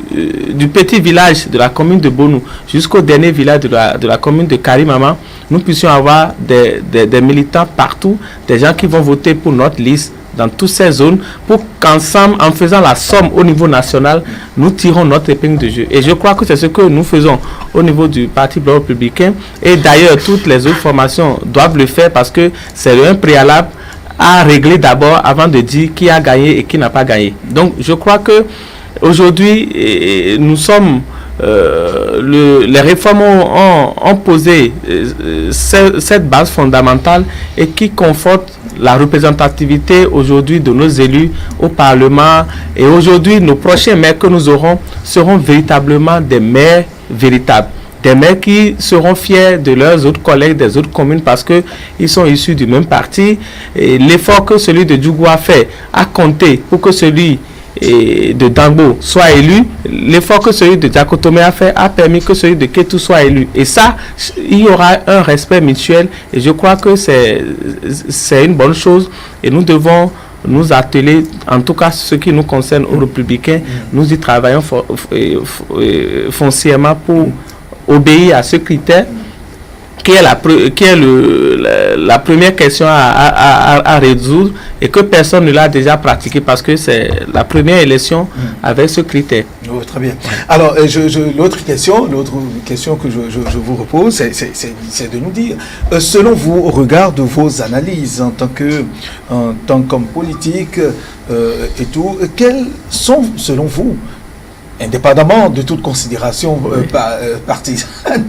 petit village de la commune de Bonou jusqu'au dernier village de la commune de Karimama, nous puissions avoir des militants partout, des gens qui vont voter pour notre liste dans toutes ces zones, pour qu'ensemble, en faisant la somme au niveau national, nous tirons notre épingle de jeu. Et je crois que c'est ce que nous faisons au niveau du Parti Bloc républicain. Et d'ailleurs, toutes les autres formations doivent le faire parce que c'est un préalable à régler d'abord avant de dire qui a gagné et qui n'a pas gagné. Donc, je crois que aujourd'hui, nous sommes les réformes ont posé cette base fondamentale et qui conforte la représentativité aujourd'hui de nos élus au Parlement. Et aujourd'hui, nos prochains maires que nous aurons seront véritablement des maires véritables. Des maires qui seront fiers de leurs autres collègues des autres communes parce qu'ils sont issus du même parti. Et l'effort que celui de Djougou a fait a compté pour que celui de Dangbo soit élu. L'effort que celui de Diakotome a fait a permis que celui de Ketou soit élu. Et ça, il y aura un respect mutuel. Et je crois que c'est une bonne chose. Et nous devons nous atteler, en tout cas ce qui nous concerne aux Républicains, nous y travaillons foncièrement pour obéir à ce critère qui est la première question à résoudre et que personne ne l'a déjà pratiqué parce que c'est la première élection avec ce critère. Oh, très bien. Alors, l'autre question que je vous repose, c'est de nous dire, selon vous, au regard de vos analyses en tant qu'homme politique et tout, quelles sont, selon vous, indépendamment de toute considération partisane,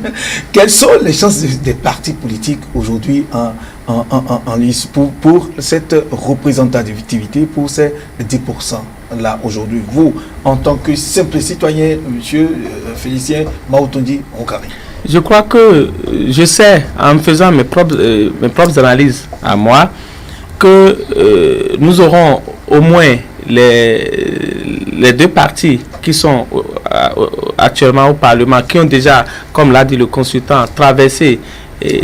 quelles sont les chances des partis politiques aujourd'hui en lice pour cette représentativité, pour ces 10% là aujourd'hui, vous, en tant que simple citoyen, monsieur Félicien Maoutondi Roukari? Je crois que je sais, en faisant mes propres analyses à moi, que nous aurons au moins les deux partis qui sont actuellement au Parlement, qui ont déjà, comme l'a dit le consultant, traversé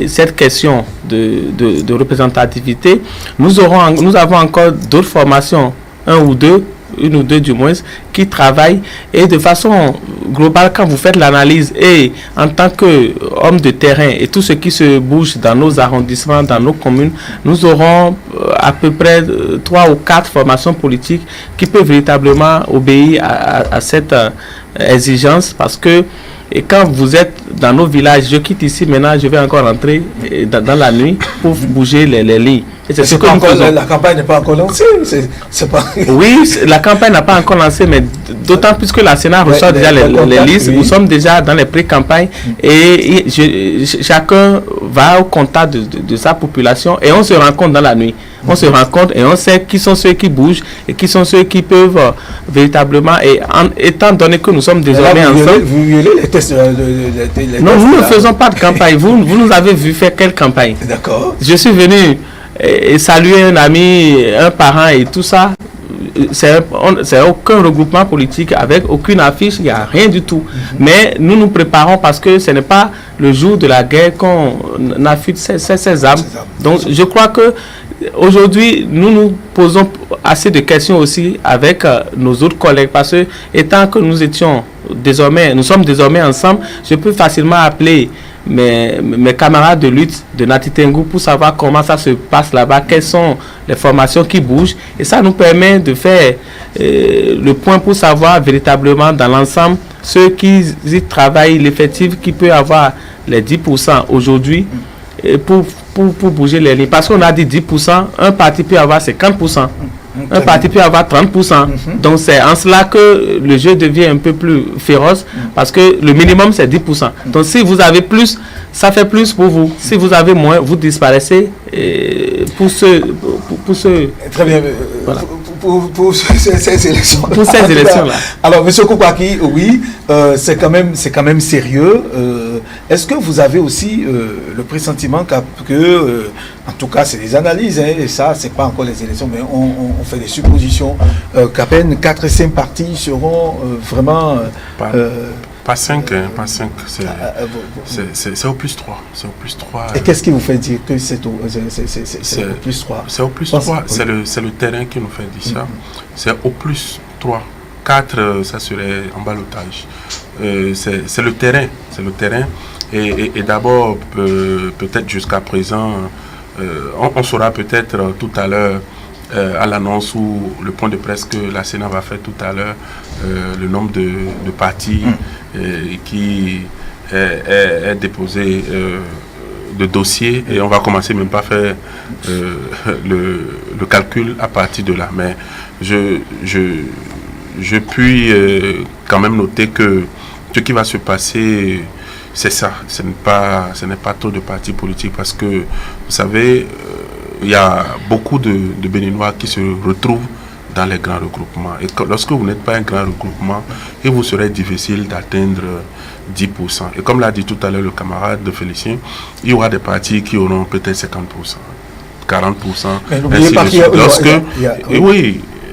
cette question de représentativité. Nous avons encore d'autres formations, une ou deux du moins, qui travaillent et de façon globale, quand vous faites l'analyse et en tant qu'homme de terrain et tout ce qui se bouge dans nos arrondissements, dans nos communes, nous aurons à peu près 3 ou 4 formations politiques qui peuvent véritablement obéir à cette exigence parce que quand vous êtes dans nos villages, je quitte ici maintenant, je vais encore rentrer dans la nuit pour bouger les lits. Et c'est ce que la campagne n'est pas encore lancée. Oui, la campagne n'a pas encore lancé, mais d'autant plus que la Sénat reçoit déjà les listes. Oui. Nous sommes déjà dans les pré-campagnes et chacun va au contact de sa population et on se rencontre dans la nuit. On se rencontre et on sait qui sont ceux qui bougent et qui sont ceux qui peuvent véritablement, et étant donné que nous sommes désormais ensemble. Vous violez les tests non, nous ne faisons pas de campagne. Vous nous avez vu faire quelle campagne? D'accord. Je suis venu et saluer un ami, un parent et tout ça. C'est aucun regroupement politique avec aucune affiche, il n'y a rien du tout. Mais nous nous préparons parce que ce n'est pas le jour de la guerre qu'on affûte ses armes. Donc je crois que aujourd'hui, nous nous posons assez de questions aussi avec nos autres collègues parce que étant que nous sommes désormais ensemble, je peux facilement appeler mes camarades de lutte de Nati Tengou pour savoir comment ça se passe là-bas, quelles sont les formations qui bougent. Et ça nous permet de faire le point pour savoir véritablement dans l'ensemble ceux qui y travaillent, l'effectif qui peut avoir les 10% aujourd'hui pour bouger les lignes. Parce qu'on a dit 10%, un parti peut avoir 50%. Un parti peut avoir 30%. Donc c'est en cela que le jeu devient un peu plus féroce parce que le minimum c'est 10%. Donc si vous avez plus, ça fait plus pour vous. Si vous avez moins, vous disparaissez pour ce très bien. Voilà. Pour ces élections. Pour ces élections-là. Alors, M. Koupaki, oui, c'est quand même sérieux. Est-ce que vous avez aussi le pressentiment que en tout cas, c'est des analyses, hein, et ça, c'est pas encore les élections, mais on fait des suppositions qu'à peine 4 et 5 partis seront vraiment... Pas 5, pas 5, c'est au plus 3. C'est au plus 3. Et qu'est-ce qui vous fait dire que c'est au plus 3? C'est au plus 3, c'est le terrain qui nous fait dire ça. C'est au plus 3. 4, ça serait en ballottage. C'est le terrain, Et d'abord, peut-être jusqu'à présent, on saura peut-être tout à l'heure, à l'annonce ou le point de presse que la Sénat va faire tout à l'heure, le nombre de partis qui est déposé de dossiers, et on va commencer même pas à faire le calcul à partir de là. Mais je puis quand même noter que ce qui va se passer, c'est ça. Ce n'est pas trop de partis politiques parce que, vous savez, il y a beaucoup de Béninois qui se retrouvent dans les grands regroupements. Et lorsque vous n'êtes pas un grand regroupement, il vous serait difficile d'atteindre 10%. Et comme l'a dit tout à l'heure le camarade de Félicien, il y aura des partis qui auront peut-être 50%, 40%. Mais n'oubliez pas qu'il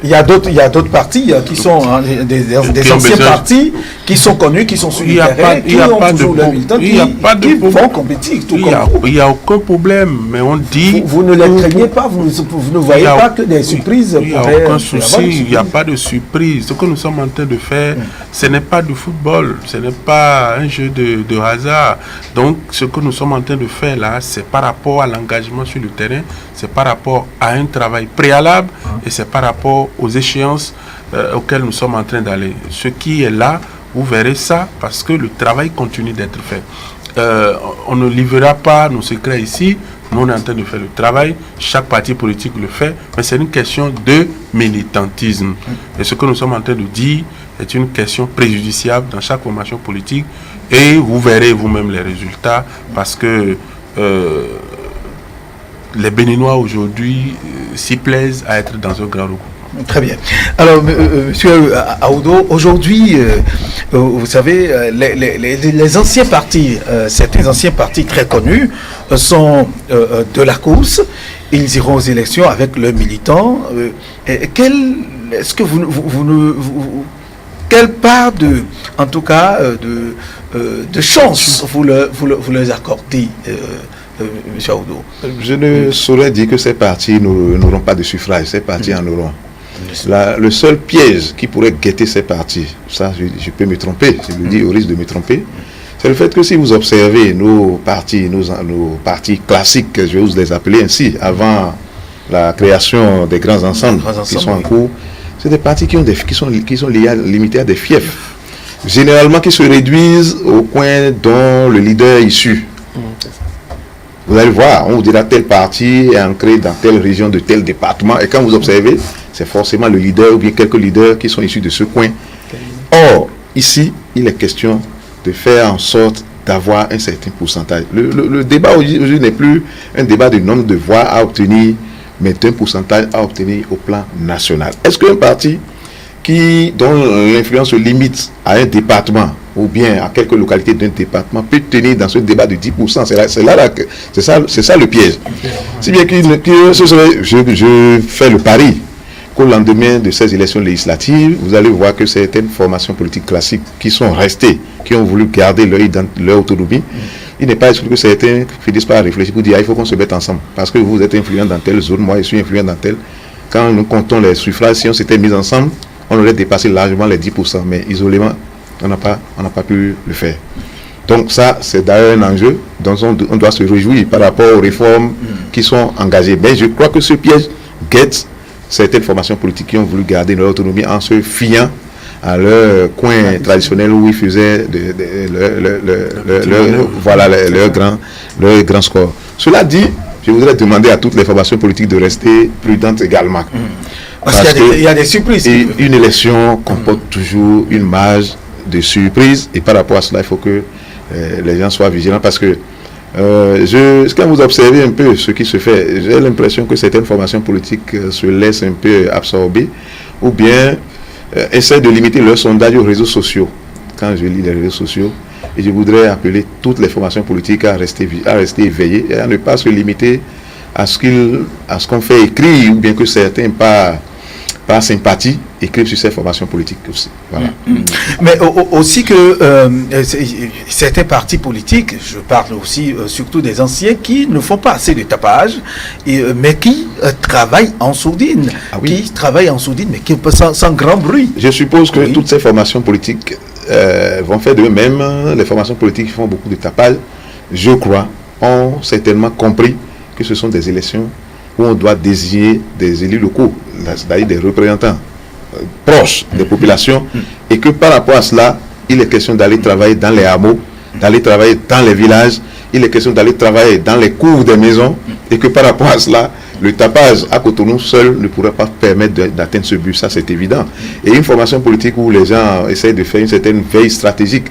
il y a d'autres partis qui sont des anciens partis qui sont connus, qui sont sur le terrain, qui ont toujours leurs militants, qui vont compétir. Il n'y a aucun problème, mais on dit... Vous ne les craignez pas, vous ne voyez pas que des surprises. Il n'y a aucun souci, il n'y a pas de surprise. Ce que nous sommes en train de faire, ce n'est pas du football, ce n'est pas un jeu de hasard. Donc, ce que nous sommes en train de faire là, c'est par rapport à l'engagement sur le terrain, c'est par rapport à un travail préalable et c'est par rapport aux échéances auxquelles nous sommes en train d'aller. Ce qui est là, vous verrez ça parce que le travail continue d'être fait. On ne livrera pas nos secrets ici. Nous, on est en train de faire le travail. Chaque parti politique le fait. Mais c'est une question de militantisme. Et ce que nous sommes en train de dire est une question préjudiciable dans chaque formation politique. Et vous verrez vous-même les résultats parce que les Béninois aujourd'hui s'y plaisent à être dans un grand regroupement. Très bien. Alors, Monsieur Aoudo, aujourd'hui, vous savez, les anciens partis, certains anciens partis très connus sont de la course. Ils iront aux élections avec leurs militants. Est-ce que quelle part en tout cas, de chance vous leur accordez, M. Aoudo? Je ne saurais dire que ces partis n'auront pas de suffrage. Ces partis en auront. Le seul piège qui pourrait guetter ces partis, ça je peux me tromper, je le dis au risque de me tromper, c'est le fait que si vous observez nos partis classiques, je vais vous les appeler ainsi, avant la création des grands ensembles qui sont en cours, c'est des partis qui sont limités à des fiefs, généralement qui se réduisent au coin dont le leader est issu. Vous allez voir, on vous dira tel parti est ancré dans telle région de tel département, et quand vous observez, c'est forcément le leader ou bien quelques leaders qui sont issus de ce coin. Or, ici, il est question de faire en sorte d'avoir un certain pourcentage. Le débat aujourd'hui n'est plus un débat du nombre de voix à obtenir, mais d'un pourcentage à obtenir au plan national. Est-ce qu'un parti dont l'influence se limite à un département ou bien à quelques localités d'un département peut tenir dans ce débat de 10%? C'est ça le piège. Si bien que je fais le pari qu'au lendemain de ces élections législatives, vous allez voir que certaines formations politiques classiques qui sont restées, qui ont voulu garder leur autonomie, il n'est pas exclu que certains finissent par réfléchir pour dire il faut qu'on se mette ensemble. Parce que vous êtes influent dans telle zone, moi je suis influent dans telle. Quand nous comptons les suffrages, si on s'était mis ensemble, on aurait dépassé largement les 10%. Mais isolément, on n'a pas pu le faire. Donc ça, c'est d'ailleurs un enjeu dont on doit se réjouir par rapport aux réformes qui sont engagées. Mais je crois que ce piège guette certaines formations politiques qui ont voulu garder leur autonomie en se fiant à leur coin traditionnel où ils faisaient leur grand score. Cela dit, je voudrais demander à toutes les formations politiques de rester prudentes également. Parce qu'il y a des surprises. Et une élection comporte toujours une marge de surprise et par rapport à cela, il faut que les gens soient vigilants parce que quand vous observez un peu ce qui se fait, j'ai l'impression que certaines formations politiques se laissent un peu absorber ou bien essaient de limiter leur sondage aux réseaux sociaux. Quand je lis les réseaux sociaux, et je voudrais appeler toutes les formations politiques à rester éveillées et à ne pas se limiter à ce qu'on fait écrire ou bien que certains par sympathie écrivent sur ces formations politiques aussi. Voilà. Mais aussi que certains partis politiques, je parle aussi surtout des anciens, qui ne font pas assez de tapage, mais qui travaillent en sourdine, mais qui sans grand bruit. Je suppose que toutes ces formations politiques vont faire de même. Les formations politiques qui font beaucoup de tapage, je crois, ont certainement compris que ce sont des élections où on doit désigner des élus locaux, c'est-à-dire des représentants proches des populations, et que par rapport à cela, il est question d'aller travailler dans les hameaux, d'aller travailler dans les villages, il est question d'aller travailler dans les cours des maisons, et que par rapport à cela, le tapage à Cotonou seul ne pourrait pas permettre d'atteindre ce but, ça c'est évident. Et une formation politique où les gens essaient de faire une certaine veille stratégique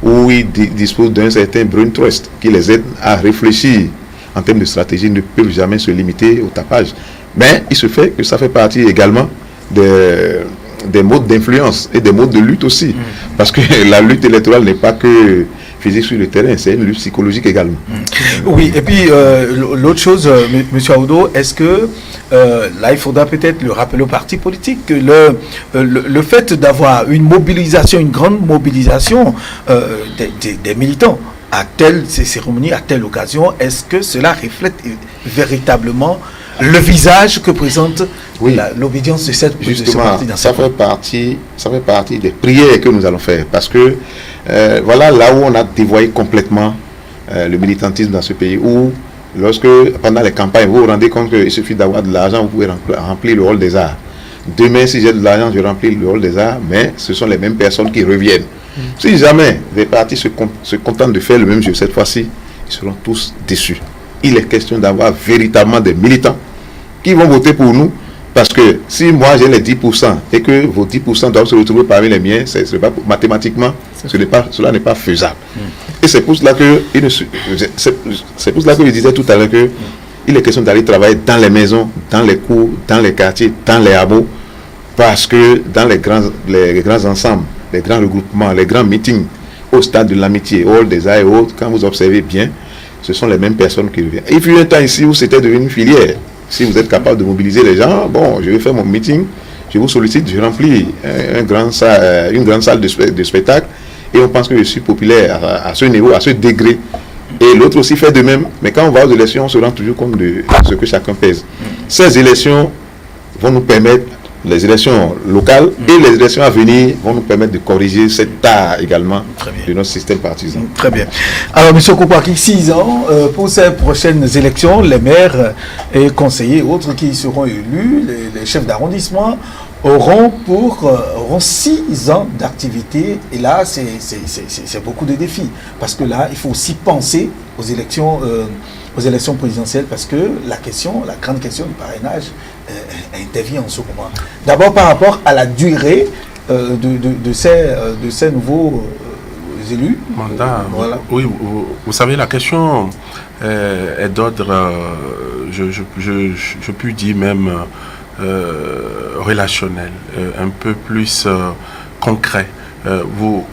où ils disposent d'un certain brain trust qui les aide à réfléchir en termes de stratégie, ne peuvent jamais se limiter au tapage. Mais il se fait que ça fait partie également des modes d'influence et des modes de lutte aussi. Parce que la lutte électorale n'est pas que physique sur le terrain, c'est une lutte psychologique également. Oui, et puis l'autre chose, M. Aoudo, est-ce que là, il faudra peut-être le rappeler aux partis politiques que le fait d'avoir une mobilisation, une grande mobilisation des militants à telle cérémonie, à telle occasion, est-ce que cela reflète véritablement le visage que présente l'obédience de ce parti dans ça fait partie des prières que nous allons faire, parce que voilà là où on a dévoyé complètement le militantisme dans ce pays, où lorsque pendant les campagnes vous vous rendez compte qu'il suffit d'avoir de l'argent, vous pouvez remplir le rôle des arts. Demain, si j'ai de l'argent, je remplis le rôle des arts, mais ce sont les mêmes personnes qui reviennent. Si jamais les partis se contentent de faire le même jeu cette fois-ci, ils seront tous déçus. Il est question d'avoir véritablement des militants qui vont voter pour nous, parce que si moi j'ai les 10% et que vos 10% doivent se retrouver parmi les miens, mathématiquement, cela n'est pas faisable. Et c'est pour cela que je disais tout à l'heure que il est question d'aller travailler dans les maisons, dans les cours, dans les quartiers, dans les hameaux, parce que dans les grands ensembles, les grands regroupements, les grands meetings au stade de l'amitié, hall des arts et autres, quand vous observez bien, ce sont les mêmes personnes qui reviennent. Il fut un temps ici où c'était devenu une filière. Si vous êtes capable de mobiliser les gens, bon, je vais faire mon meeting, je vous sollicite, je remplis une grande salle de spectacle, et on pense que je suis populaire à ce niveau, à ce degré. Et l'autre aussi fait de même. Mais quand on va aux élections, on se rend toujours compte de ce que chacun pèse. Ces élections vont nous permettre, les élections locales et les élections à venir vont nous permettre de corriger cet tard également de notre système partisan. Très bien. Alors, M. Koupaki, 6 ans, pour ces prochaines élections, les maires et conseillers autres qui seront élus, les chefs d'arrondissement, auront 6 ans d'activité. Et là, c'est beaucoup de défis. Parce que là, il faut aussi penser aux élections présidentielles, parce que la grande question du parrainage intervient en ce moment. D'abord par rapport à la durée de ces nouveaux élus. Mandat, voilà. Oui, vous savez, la question est d'ordre, je puis dire même relationnel, un peu plus concret. Vous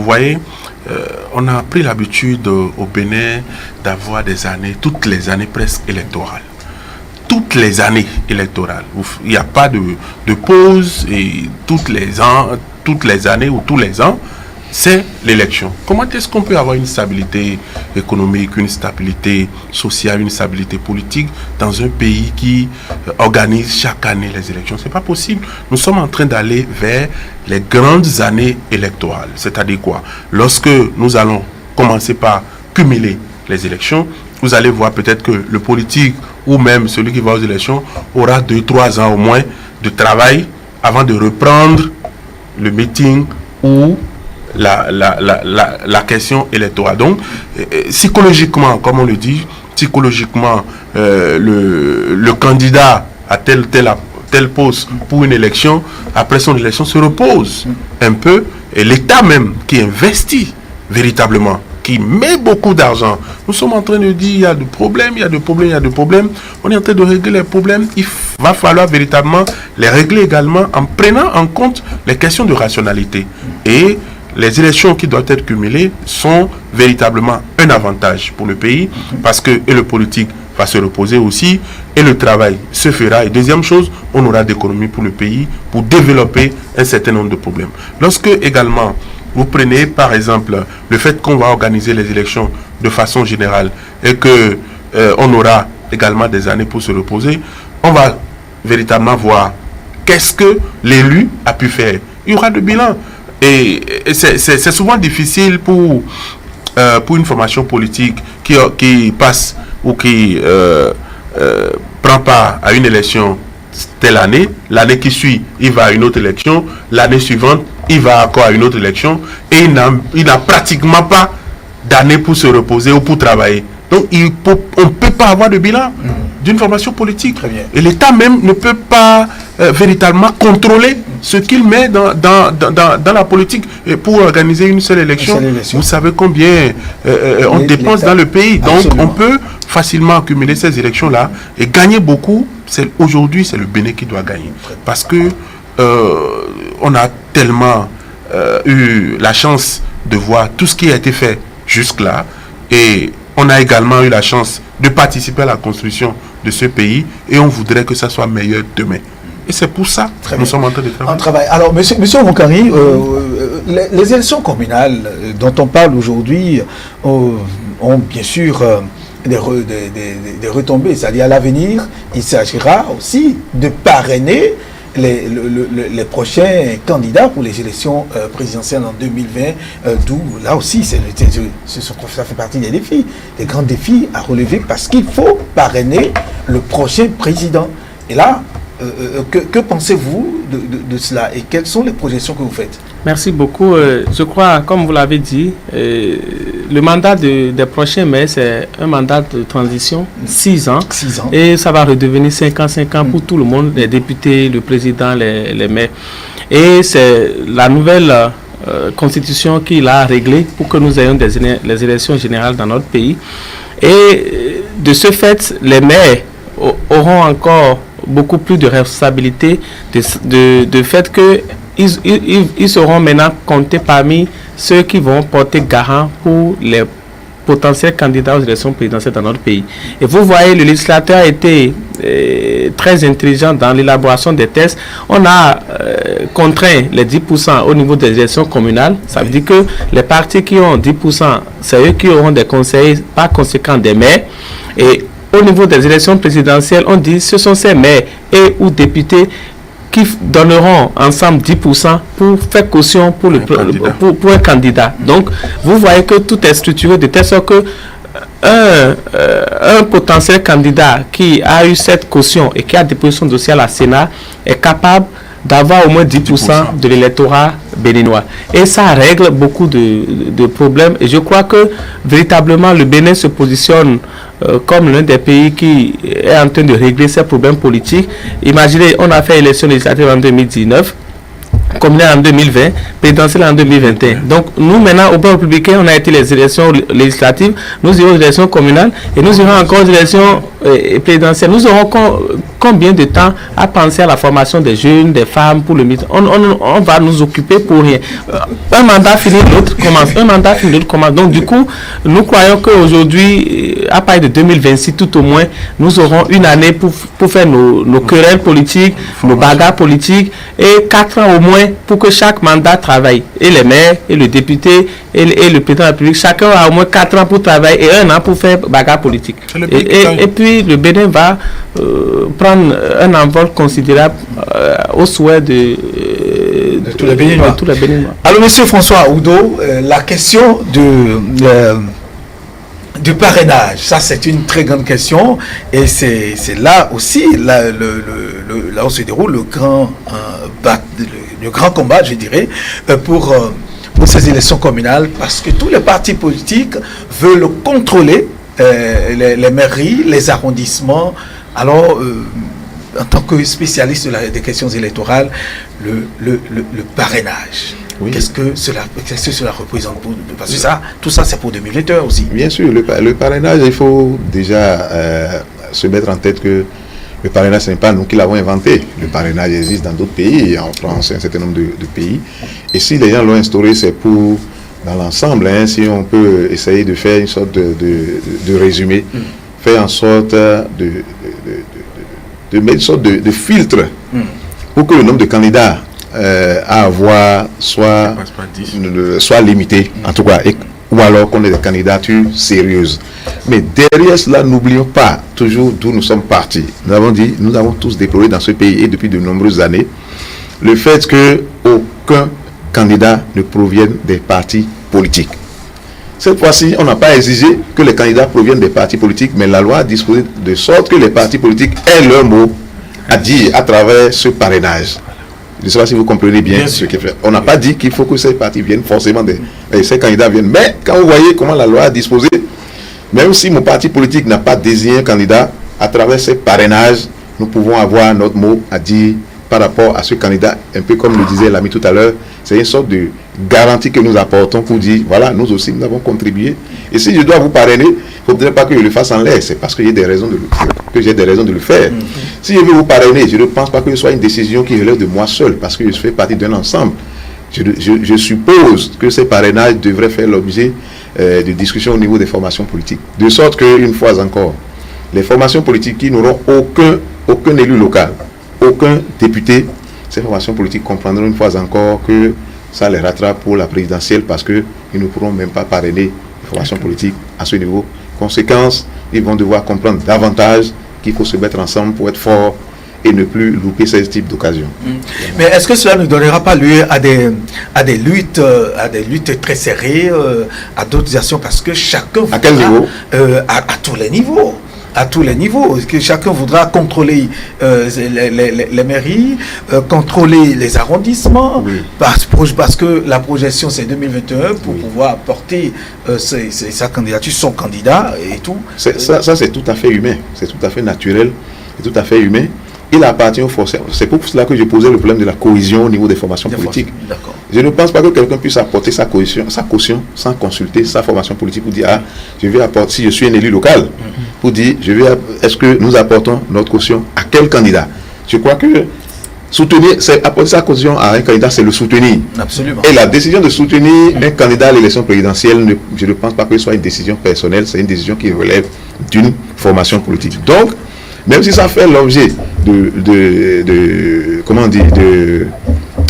voyez, on a pris l'habitude au Bénin d'avoir toutes les années presque électorales. Toutes les années électorales. Il n'y a pas de pause, et toutes les années ou tous les ans, c'est l'élection. Comment est-ce qu'on peut avoir une stabilité économique, une stabilité sociale, une stabilité politique dans un pays qui organise chaque année les élections? C'est pas possible. Nous sommes en train d'aller vers les grandes années électorales. C'est-à-dire quoi? Lorsque nous allons commencer par cumuler les élections, vous allez voir peut-être que le politique ou même celui qui va aux élections aura 2-3 ans au moins de travail avant de reprendre le meeting ou la question électorale. Donc, psychologiquement, comme on le dit, psychologiquement, le candidat à tel poste pour une élection, après son élection, se repose un peu, et l'État même qui investit véritablement, qui met beaucoup d'argent. Nous sommes en train de dire il y a des problèmes, il y a des problèmes, il y a des problèmes. On est en train de régler les problèmes. Il va falloir véritablement les régler également en prenant en compte les questions de rationalité. Et les élections qui doivent être cumulées sont véritablement un avantage pour le pays, parce que et le politique va se reposer aussi et le travail se fera. Et deuxième chose, on aura d'économies pour le pays pour développer un certain nombre de problèmes. Lorsque également vous prenez par exemple le fait qu'on va organiser les élections de façon générale et que on aura également des années pour se reposer, on va véritablement voir qu'est-ce que l'élu a pu faire. Il y aura de bilan. Et c'est souvent difficile pour une formation politique qui passe ou qui prend part à une élection telle année, l'année qui suit, il va à une autre élection, l'année suivante, il va encore à une autre élection, et il n'a pratiquement pas d'année pour se reposer ou pour travailler. Donc on ne peut pas avoir de bilan d'une formation politique. Et l'État même ne peut pas véritablement contrôler ce qu'il met dans la politique et pour organiser une seule élection. Vous savez combien on dépense dans le pays. Donc, absolument, on peut facilement accumuler ces élections-là et gagner beaucoup. Aujourd'hui, c'est le Bénin qui doit gagner. Parce que on a tellement eu la chance de voir tout ce qui a été fait jusque-là. Et on a également eu la chance de participer à la construction de ce pays. Et on voudrait que ça soit meilleur demain. Et c'est pour ça que nous sommes en train de travailler. Alors, monsieur Moukari, les élections communales dont on parle aujourd'hui ont bien sûr des retombées. C'est-à-dire à l'avenir, il s'agira aussi de parrainer les prochains candidats pour les élections présidentielles en 2020, d'où là aussi ça fait partie des défis, des grands défis à relever, parce qu'il faut parrainer le prochain président. Et là, que pensez-vous de cela et quelles sont les projections que vous faites? Merci beaucoup. Je crois, comme vous l'avez dit, le mandat des prochains maires, c'est un mandat de transition, 6 ans. 6 ans. Et ça va redevenir 5 ans pour tout le monde, les députés, le président, les maires. Et c'est la nouvelle constitution qui l'a réglée pour que nous ayons les élections générales dans notre pays. Et de ce fait, les maires auront encore beaucoup plus de responsabilité de fait que ils seront maintenant comptés parmi ceux qui vont porter garant pour les potentiels candidats aux élections présidentielles dans notre pays. Et vous voyez, le législateur a été très intelligent dans l'élaboration des tests. On a contraint les 10% au niveau des élections communales. Ça veut dire que les partis qui ont 10%, c'est eux qui auront des conseillers, par conséquent des maires. Et au niveau des élections présidentielles, on dit que ce sont ces maires et ou députés qui donneront ensemble 10% pour faire caution pour un candidat. Donc, vous voyez que tout est structuré de telle sorte que un potentiel candidat qui a eu cette caution et qui a déposé son dossier à la Sénat est capable d'avoir au moins 10% de l'électorat béninois. Et ça règle beaucoup de problèmes. Et je crois que véritablement le Bénin se positionne comme l'un des pays qui est en train de régler ces problèmes politiques. Imaginez, on a fait élection législative en 2019, communale en 2020, présidentielle en 2021. Donc nous maintenant, au plan républicain, on a été les élections législatives, nous irons aux élections communales et nous irons encore aux élections présidentielles. Nous aurons combien de temps à penser à la formation des jeunes, des femmes pour le mythe? On va nous occuper pour rien. Un mandat finit, l'autre commence. Un mandat finit, l'autre commence. Donc du coup, nous croyons qu'aujourd'hui, à partir de 2026, tout au moins, nous aurons une année pour faire nos querelles politiques, nos bagarres politiques et 4 ans au moins pour que chaque mandat travaille. Et les maires, et le député, et le président de la République, chacun a au moins 4 ans pour travailler et 1 an pour faire bagarre politique. Et puis le Bénin va prendre un envol considérable au souhait de tous les Béninois. Alors, monsieur François Oudo, la question du parrainage, ça c'est une très grande question et c'est là aussi là où se déroule le grand combat, je dirais, pour ces élections communales, parce que tous les partis politiques veulent contrôler les mairies, les arrondissements. Alors, en tant que spécialiste des questions électorales, le parrainage, oui. Qu'est-ce que cela représente parce que tout ça c'est pour 2021 aussi. Bien sûr, le parrainage, il faut déjà se mettre en tête que le parrainage, ce n'est pas nous qui l'avons inventé. Le parrainage existe dans d'autres pays, en France, un certain nombre de pays. Et si les gens l'ont instauré, c'est pour, dans l'ensemble, si on peut essayer de faire une sorte de résumé, faire en sorte de mettre une sorte de filtre pour que le nombre de candidats à avoir soit limité, en tout cas, ou alors qu'on ait des candidatures sérieuses. Mais derrière cela, n'oublions pas toujours d'où nous sommes partis. Nous avons tous déploré dans ce pays et depuis de nombreuses années le fait qu'aucun candidat ne provienne des partis politiques. Cette fois-ci, on n'a pas exigé que les candidats proviennent des partis politiques, mais la loi a disposé de sorte que les partis politiques aient leur mot à dire à travers ce parrainage. Je ne sais pas si vous comprenez bien ce qu'il fait. On n'a pas dit qu'il faut que ces partis viennent forcément, ces candidats viennent. Mais quand vous voyez comment la loi a disposé, même si mon parti politique n'a pas désigné un candidat, à travers ces parrainages, nous pouvons avoir notre mot à dire par rapport à ce candidat, un peu comme le disait l'ami tout à l'heure, c'est une sorte de garantie que nous apportons pour dire, voilà, nous aussi, nous avons contribué. Et si je dois vous parrainer, il ne faudrait pas que je le fasse en l'air, c'est parce que j'ai des raisons de le faire. Si je veux vous parrainer, je ne pense pas que ce soit une décision qui relève de moi seul, parce que je fais partie d'un ensemble. Je suppose que ces parrainages devraient faire l'objet de discussions au niveau des formations politiques. De sorte qu'une fois encore, les formations politiques qui n'auront aucun élu local, aucun député, ces formations politiques comprendront une fois encore que ça les rattrape pour la présidentielle parce qu'ils ne pourront même pas parrainer les formations politiques à ce niveau. Conséquence, ils vont devoir comprendre davantage qu'il faut se mettre ensemble pour être fort et ne plus louper ce type d'occasion. Mais est-ce que cela ne donnera pas lieu à des luttes très serrées, à d'autres actions, parce que chacun voudra, à quel niveau? À tous les niveaux. À tous les niveaux, que chacun voudra contrôler les mairies, contrôler les arrondissements, oui. parce que la projection c'est 2021 pour pouvoir porter sa candidature, son candidat et tout. Ça c'est tout à fait humain, c'est tout à fait naturel, c'est tout à fait humain. Il appartient aux forces. C'est pour cela que je posais le problème de la cohésion au niveau des formations politiques. Je ne pense pas que quelqu'un puisse apporter sa caution sans consulter sa formation politique pour dire, ah, je vais apporter, si je suis un élu local, pour dire, est-ce que nous apportons notre caution à quel candidat? Je crois que apporter sa caution à un candidat, c'est le soutenir. Absolument. Et la décision de soutenir un candidat à l'élection présidentielle, je ne pense pas que ce soit une décision personnelle, c'est une décision qui relève d'une formation politique. Donc, même si ça fait l'objet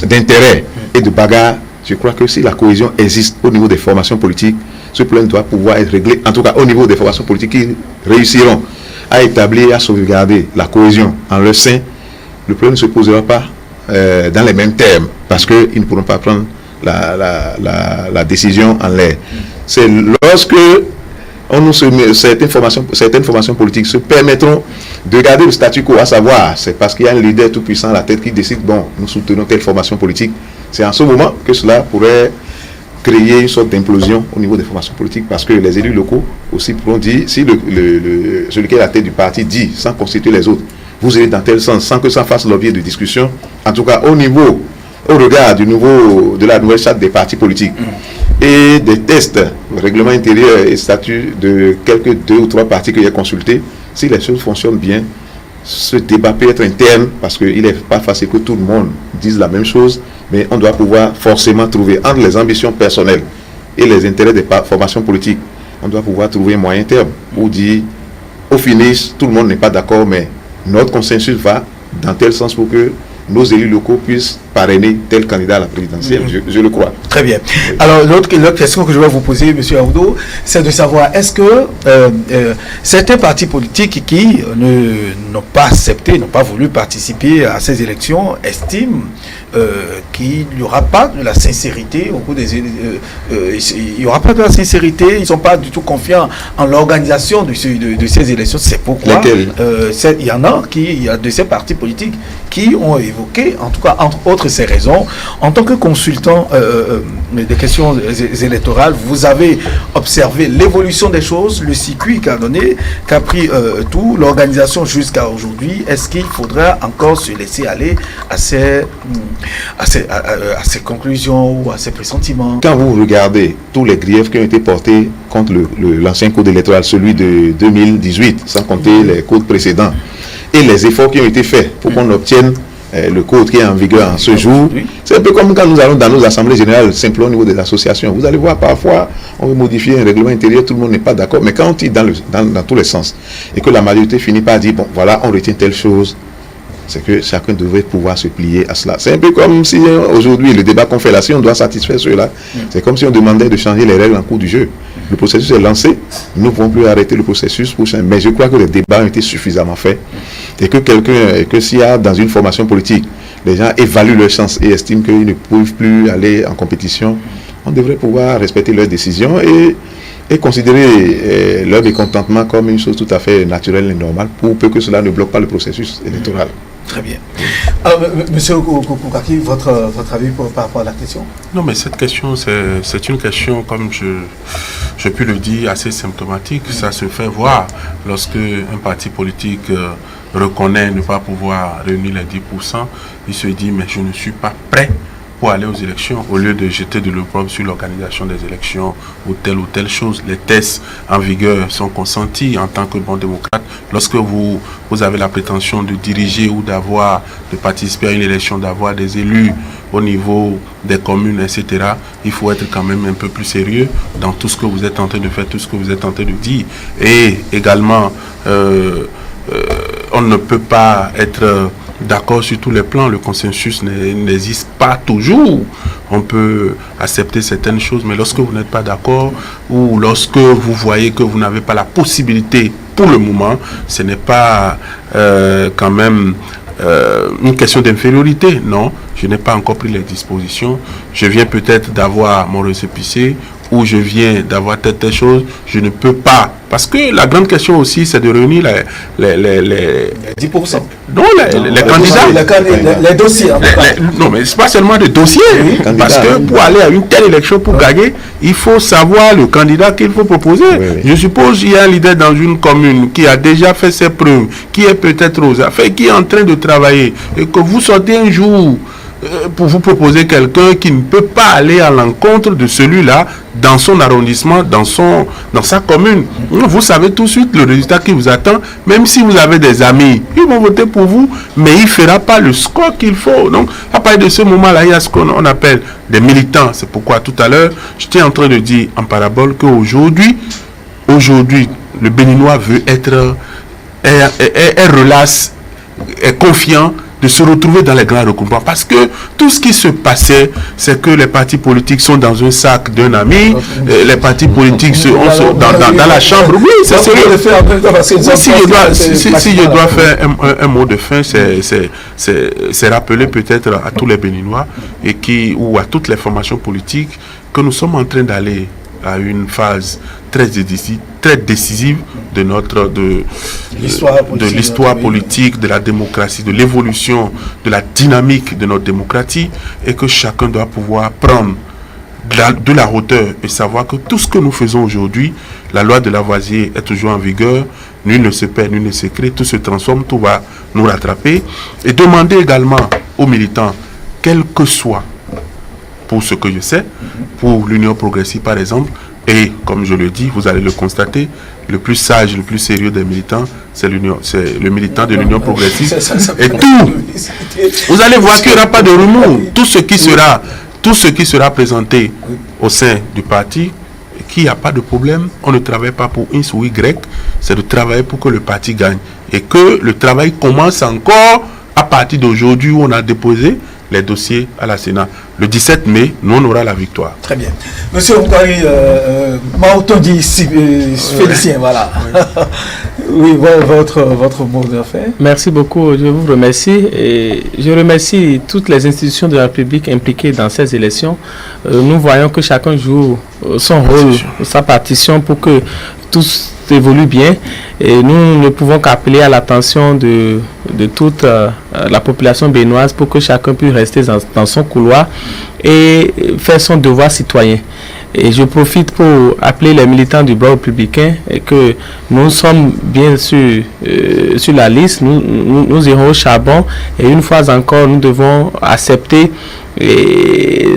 d'intérêt et de bagarre, je crois que si la cohésion existe au niveau des formations politiques, ce problème doit pouvoir être réglé, en tout cas au niveau des formations politiques qui réussiront à établir, à sauvegarder la cohésion en leur sein. Le problème ne se posera pas dans les mêmes termes, parce qu'ils ne pourront pas prendre la décision en l'air. C'est lorsque certaines formations politiques se permettront de garder le statu quo, à savoir, c'est parce qu'il y a un leader tout puissant à la tête qui décide, bon, nous soutenons telle formation politique. C'est en ce moment que cela pourrait créer une sorte d'implosion au niveau des formations politiques, parce que les élus locaux aussi pourront dire, si celui qui est à la tête du parti dit, sans constituer les autres, vous allez dans tel sens, sans que ça fasse l'objet de discussion, en tout cas au regard du niveau de la nouvelle charte des partis politiques et des tests, règlement intérieur et statut de quelques 2 ou 3 partis que j'ai consultés, si les choses fonctionnent bien, ce débat peut être interne, parce qu'il n'est pas facile que tout le monde dise la même chose, mais on doit pouvoir forcément trouver, entre les ambitions personnelles et les intérêts des formations politiques, on doit pouvoir trouver un moyen terme pour dire, au finish, tout le monde n'est pas d'accord, mais notre consensus va dans tel sens pour que nos élus locaux puissent parrainer tel candidat à la présidentielle, je le crois. Très bien. Alors, l'autre question que je vais vous poser, M. Aoudou, c'est de savoir, est-ce que certains partis politiques qui n'ont pas accepté, n'ont pas voulu participer à ces élections, estiment qu'il n'y aura pas de la sincérité au cours des il n'y aura pas de la sincérité, ils ne sont pas du tout confiants en l'organisation de ces élections. C'est pourquoi il y en a de ces partis politiques qui ont évoqué, en tout cas entre autres ces raisons, en tant que consultant des questions électorales, vous avez observé l'évolution des choses, le circuit qu'a pris tout, l'organisation jusqu'à aujourd'hui. Est-ce qu'il faudra encore se laisser aller à ces conclusions ou à ces pressentiments? Quand vous regardez tous les griefs qui ont été portés contre l'ancien code électoral, celui de 2018, sans compter les codes précédents, et les efforts qui ont été faits pour qu'on obtienne le code qui est en vigueur en ce jour, c'est un peu comme quand nous allons dans nos assemblées générales, simplement au niveau des associations. Vous allez voir, parfois, on veut modifier un règlement intérieur, tout le monde n'est pas d'accord, mais quand on tire dans tous les sens, et que la majorité finit par dire, bon, voilà, on retient telle chose, c'est que chacun devrait pouvoir se plier à cela. C'est un peu comme si aujourd'hui, le débat qu'on fait là, si on doit satisfaire ceux-là, c'est comme si on demandait de changer les règles en cours du jeu. Le processus est lancé, nous ne pouvons plus arrêter le processus, mais je crois que les débats ont été suffisamment faits, et que s'il y a dans une formation politique, les gens évaluent leur chance et estiment qu'ils ne peuvent plus aller en compétition, on devrait pouvoir respecter leurs décisions et considérer leur mécontentement comme une chose tout à fait naturelle et normale pour peu que cela ne bloque pas le processus électoral. Très bien. Alors, Monsieur Koukaki, votre avis par rapport à la question? Non, mais cette question, c'est une question, comme je puis le dire, assez symptomatique. Ça se fait voir lorsque un parti politique reconnaît ne pas pouvoir réunir les 10%, il se dit mais je ne suis pas prêt pour aller aux élections, au lieu de jeter de l'opprobre sur l'organisation des élections ou telle chose. Les tests en vigueur sont consentis en tant que bon démocrate. Lorsque vous avez la prétention de diriger ou de participer à une élection, d'avoir des élus au niveau des communes, etc., il faut être quand même un peu plus sérieux dans tout ce que vous êtes en train de faire, tout ce que vous êtes en train de dire. Et également, on ne peut pas être d'accord sur tous les plans, le consensus n'existe pas toujours. On peut accepter certaines choses, mais lorsque vous n'êtes pas d'accord ou lorsque vous voyez que vous n'avez pas la possibilité pour le moment, ce n'est pas quand même une question d'infériorité. Non, je n'ai pas encore pris les dispositions. Je viens peut-être d'avoir mon récépissé ou je viens d'avoir telle chose, je ne peux pas. Parce que la grande question aussi, c'est de réunir les 10%. Non, les candidats. Les dossiers. Non, mais ce n'est pas seulement des dossiers. Oui, parce que pour aller à une telle élection, pour gagner, il faut savoir le candidat qu'il faut proposer. Oui. Je suppose qu'il y a un leader dans une commune qui a déjà fait ses preuves, qui est peut-être aux affaires, qui est en train de travailler, et que vous sortez un jour pour vous proposer quelqu'un qui ne peut pas aller à l'encontre de celui-là dans son arrondissement, dans sa commune. Vous savez tout de suite le résultat qui vous attend, même si vous avez des amis, ils vont voter pour vous, mais il ne fera pas le score qu'il faut. Donc, à partir de ce moment-là, il y a ce qu'on appelle des militants. C'est pourquoi tout à l'heure, j'étais en train de dire en parabole qu'aujourd'hui, le Béninois veut être, est relax, est confiant de se retrouver dans les grands regroupements. Parce que tout ce qui se passait, c'est que les partis politiques sont dans un sac d'un ami, les partis politiques sont dans la chambre. Oui, c'est sérieux. Si je dois faire un mot de fin, c'est rappeler peut-être à tous les Béninois ou à toutes les formations politiques que nous sommes en train d'aller à une phase très décisive de l'histoire politique, de la démocratie, de l'évolution, de la dynamique de notre démocratie, et que chacun doit pouvoir prendre de la hauteur et savoir que tout ce que nous faisons aujourd'hui, la loi de Lavoisier est toujours en vigueur, nul ne se perd, nul ne se crée, tout se transforme, tout va nous rattraper, et demander également aux militants, quel que soit, pour ce que je sais, pour l'Union progressive par exemple, et comme je le dis, vous allez le constater, le plus sage, le plus sérieux des militants, c'est le militant de l'Union progressive. Et tout, vous allez voir qu'il n'y aura pas de remous. Tout ce qui sera présenté au sein du parti, qu'il n'y a pas de problème, on ne travaille pas pour X ou Y, c'est de travailler pour que le parti gagne. Et que le travail commence encore à partir d'aujourd'hui où on a déposé les dossiers à la Sénat. Le 17 mai, nous, on aura la victoire. Très bien. Monsieur Oukari, Maotondi, Félicien, voilà. Oui, votre mot de fin. Merci beaucoup, je vous remercie. Et je remercie toutes les institutions de la République impliquées dans ces élections. Nous voyons que chacun joue son rôle, sa partition pour que tous évolue bien, et nous ne pouvons qu'appeler à l'attention de toute la population béninoise pour que chacun puisse rester dans son couloir et faire son devoir citoyen. Et je profite pour appeler les militants du bloc républicain et que nous sommes bien sûr sur la liste, nous irons au charbon, et une fois encore nous devons accepter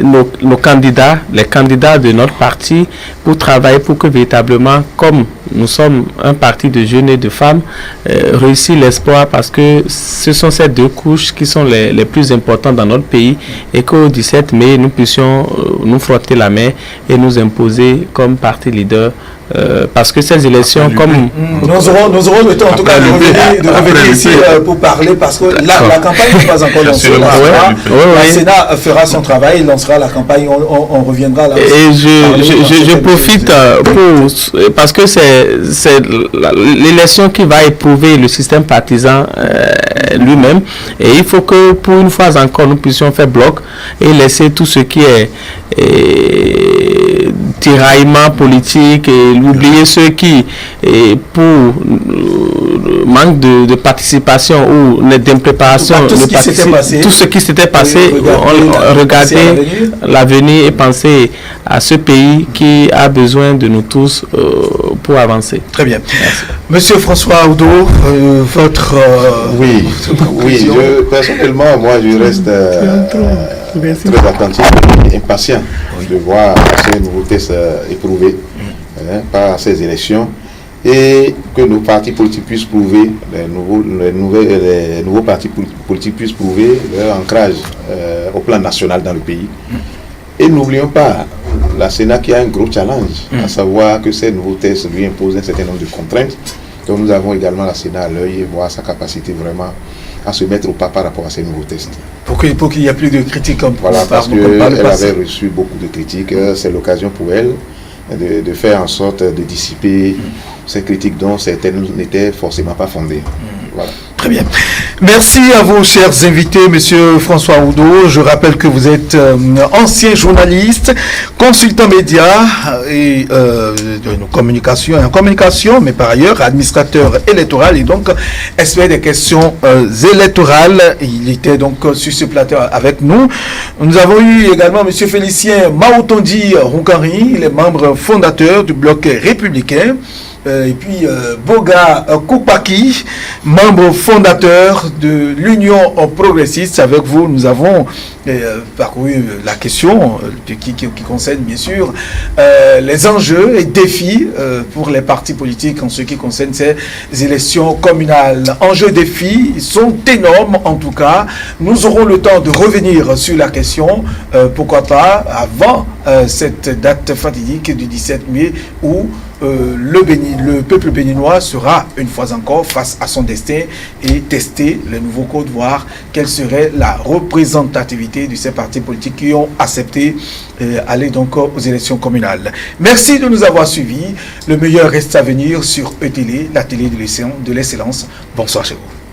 nos candidats, les candidats de notre parti, pour travailler pour que véritablement, comme nous sommes un parti de jeunes et de femmes, réussir l'espoir, parce que ce sont ces deux couches qui sont les plus importantes dans notre pays, et qu'au 17 mai, nous puissions nous frotter la main et nous imposer comme parti leader. Parce que ces élections, comme... Nous aurons le temps en tout cas de revenir ici pour parler, parce que la campagne n'est pas encore lancée. La Sénat fera son travail, il lancera la campagne, on reviendra là. Et je profite parce que c'est l'élection qui va éprouver le système partisan lui-même, et il faut que pour une fois encore nous puissions faire bloc et laisser tout ce qui est tiraillement politique, et oublier ceux qui, pour manque de participation ou d'impréparation, tout ce qui s'était passé, regarder l'avenir et penser à ce pays qui a besoin de nous tous pour avancer. Très bien. Merci. Monsieur François Audo, votre oui, personnellement, moi, je reste très attentif et impatient de voir ces nouveaux tests éprouvés par ces élections et que nos partis politiques puissent prouver, les nouveaux partis politiques puissent prouver leur ancrage au plan national dans le pays. Et n'oublions pas la Sénat qui a un gros challenge, à savoir que ces nouveaux tests lui imposent un certain nombre de contraintes. Donc nous avons également la Sénat à l'œil et voir sa capacité vraiment à se mettre au pas par rapport à ces nouveaux tests. Pour qu'il n'y ait plus de critiques comme voilà, parce qu'elle avait reçu beaucoup de critiques. C'est l'occasion pour elle de faire en sorte de dissiper ces critiques dont certaines n'étaient forcément pas fondées. Voilà. Très bien. Merci à vous, chers invités, Monsieur François Audo. Je rappelle que vous êtes ancien journaliste, consultant média et de communication, mais par ailleurs administrateur électoral et donc expert des questions électorales. Il était donc sur ce plateau avec nous. Nous avons eu également Monsieur Félicien Maotondi Rounkari, il est membre fondateur du Bloc républicain. Et puis Boga Koupaki, membre fondateur de l'Union progressiste. Avec vous, nous avons parcouru la question qui concerne bien sûr les enjeux et défis pour les partis politiques en ce qui concerne ces élections communales. Enjeux, défis sont énormes en tout cas. Nous aurons le temps de revenir sur la question, pourquoi pas avant cette date fatidique du 17 mai où le peuple béninois sera une fois encore face à son destin et tester le nouveau code, voir quelle serait la représentativité de ces partis politiques qui ont accepté aller donc aux élections communales. Merci de nous avoir suivis. Le meilleur reste à venir sur ETélé, la télé de l'excellence. Bonsoir chez vous.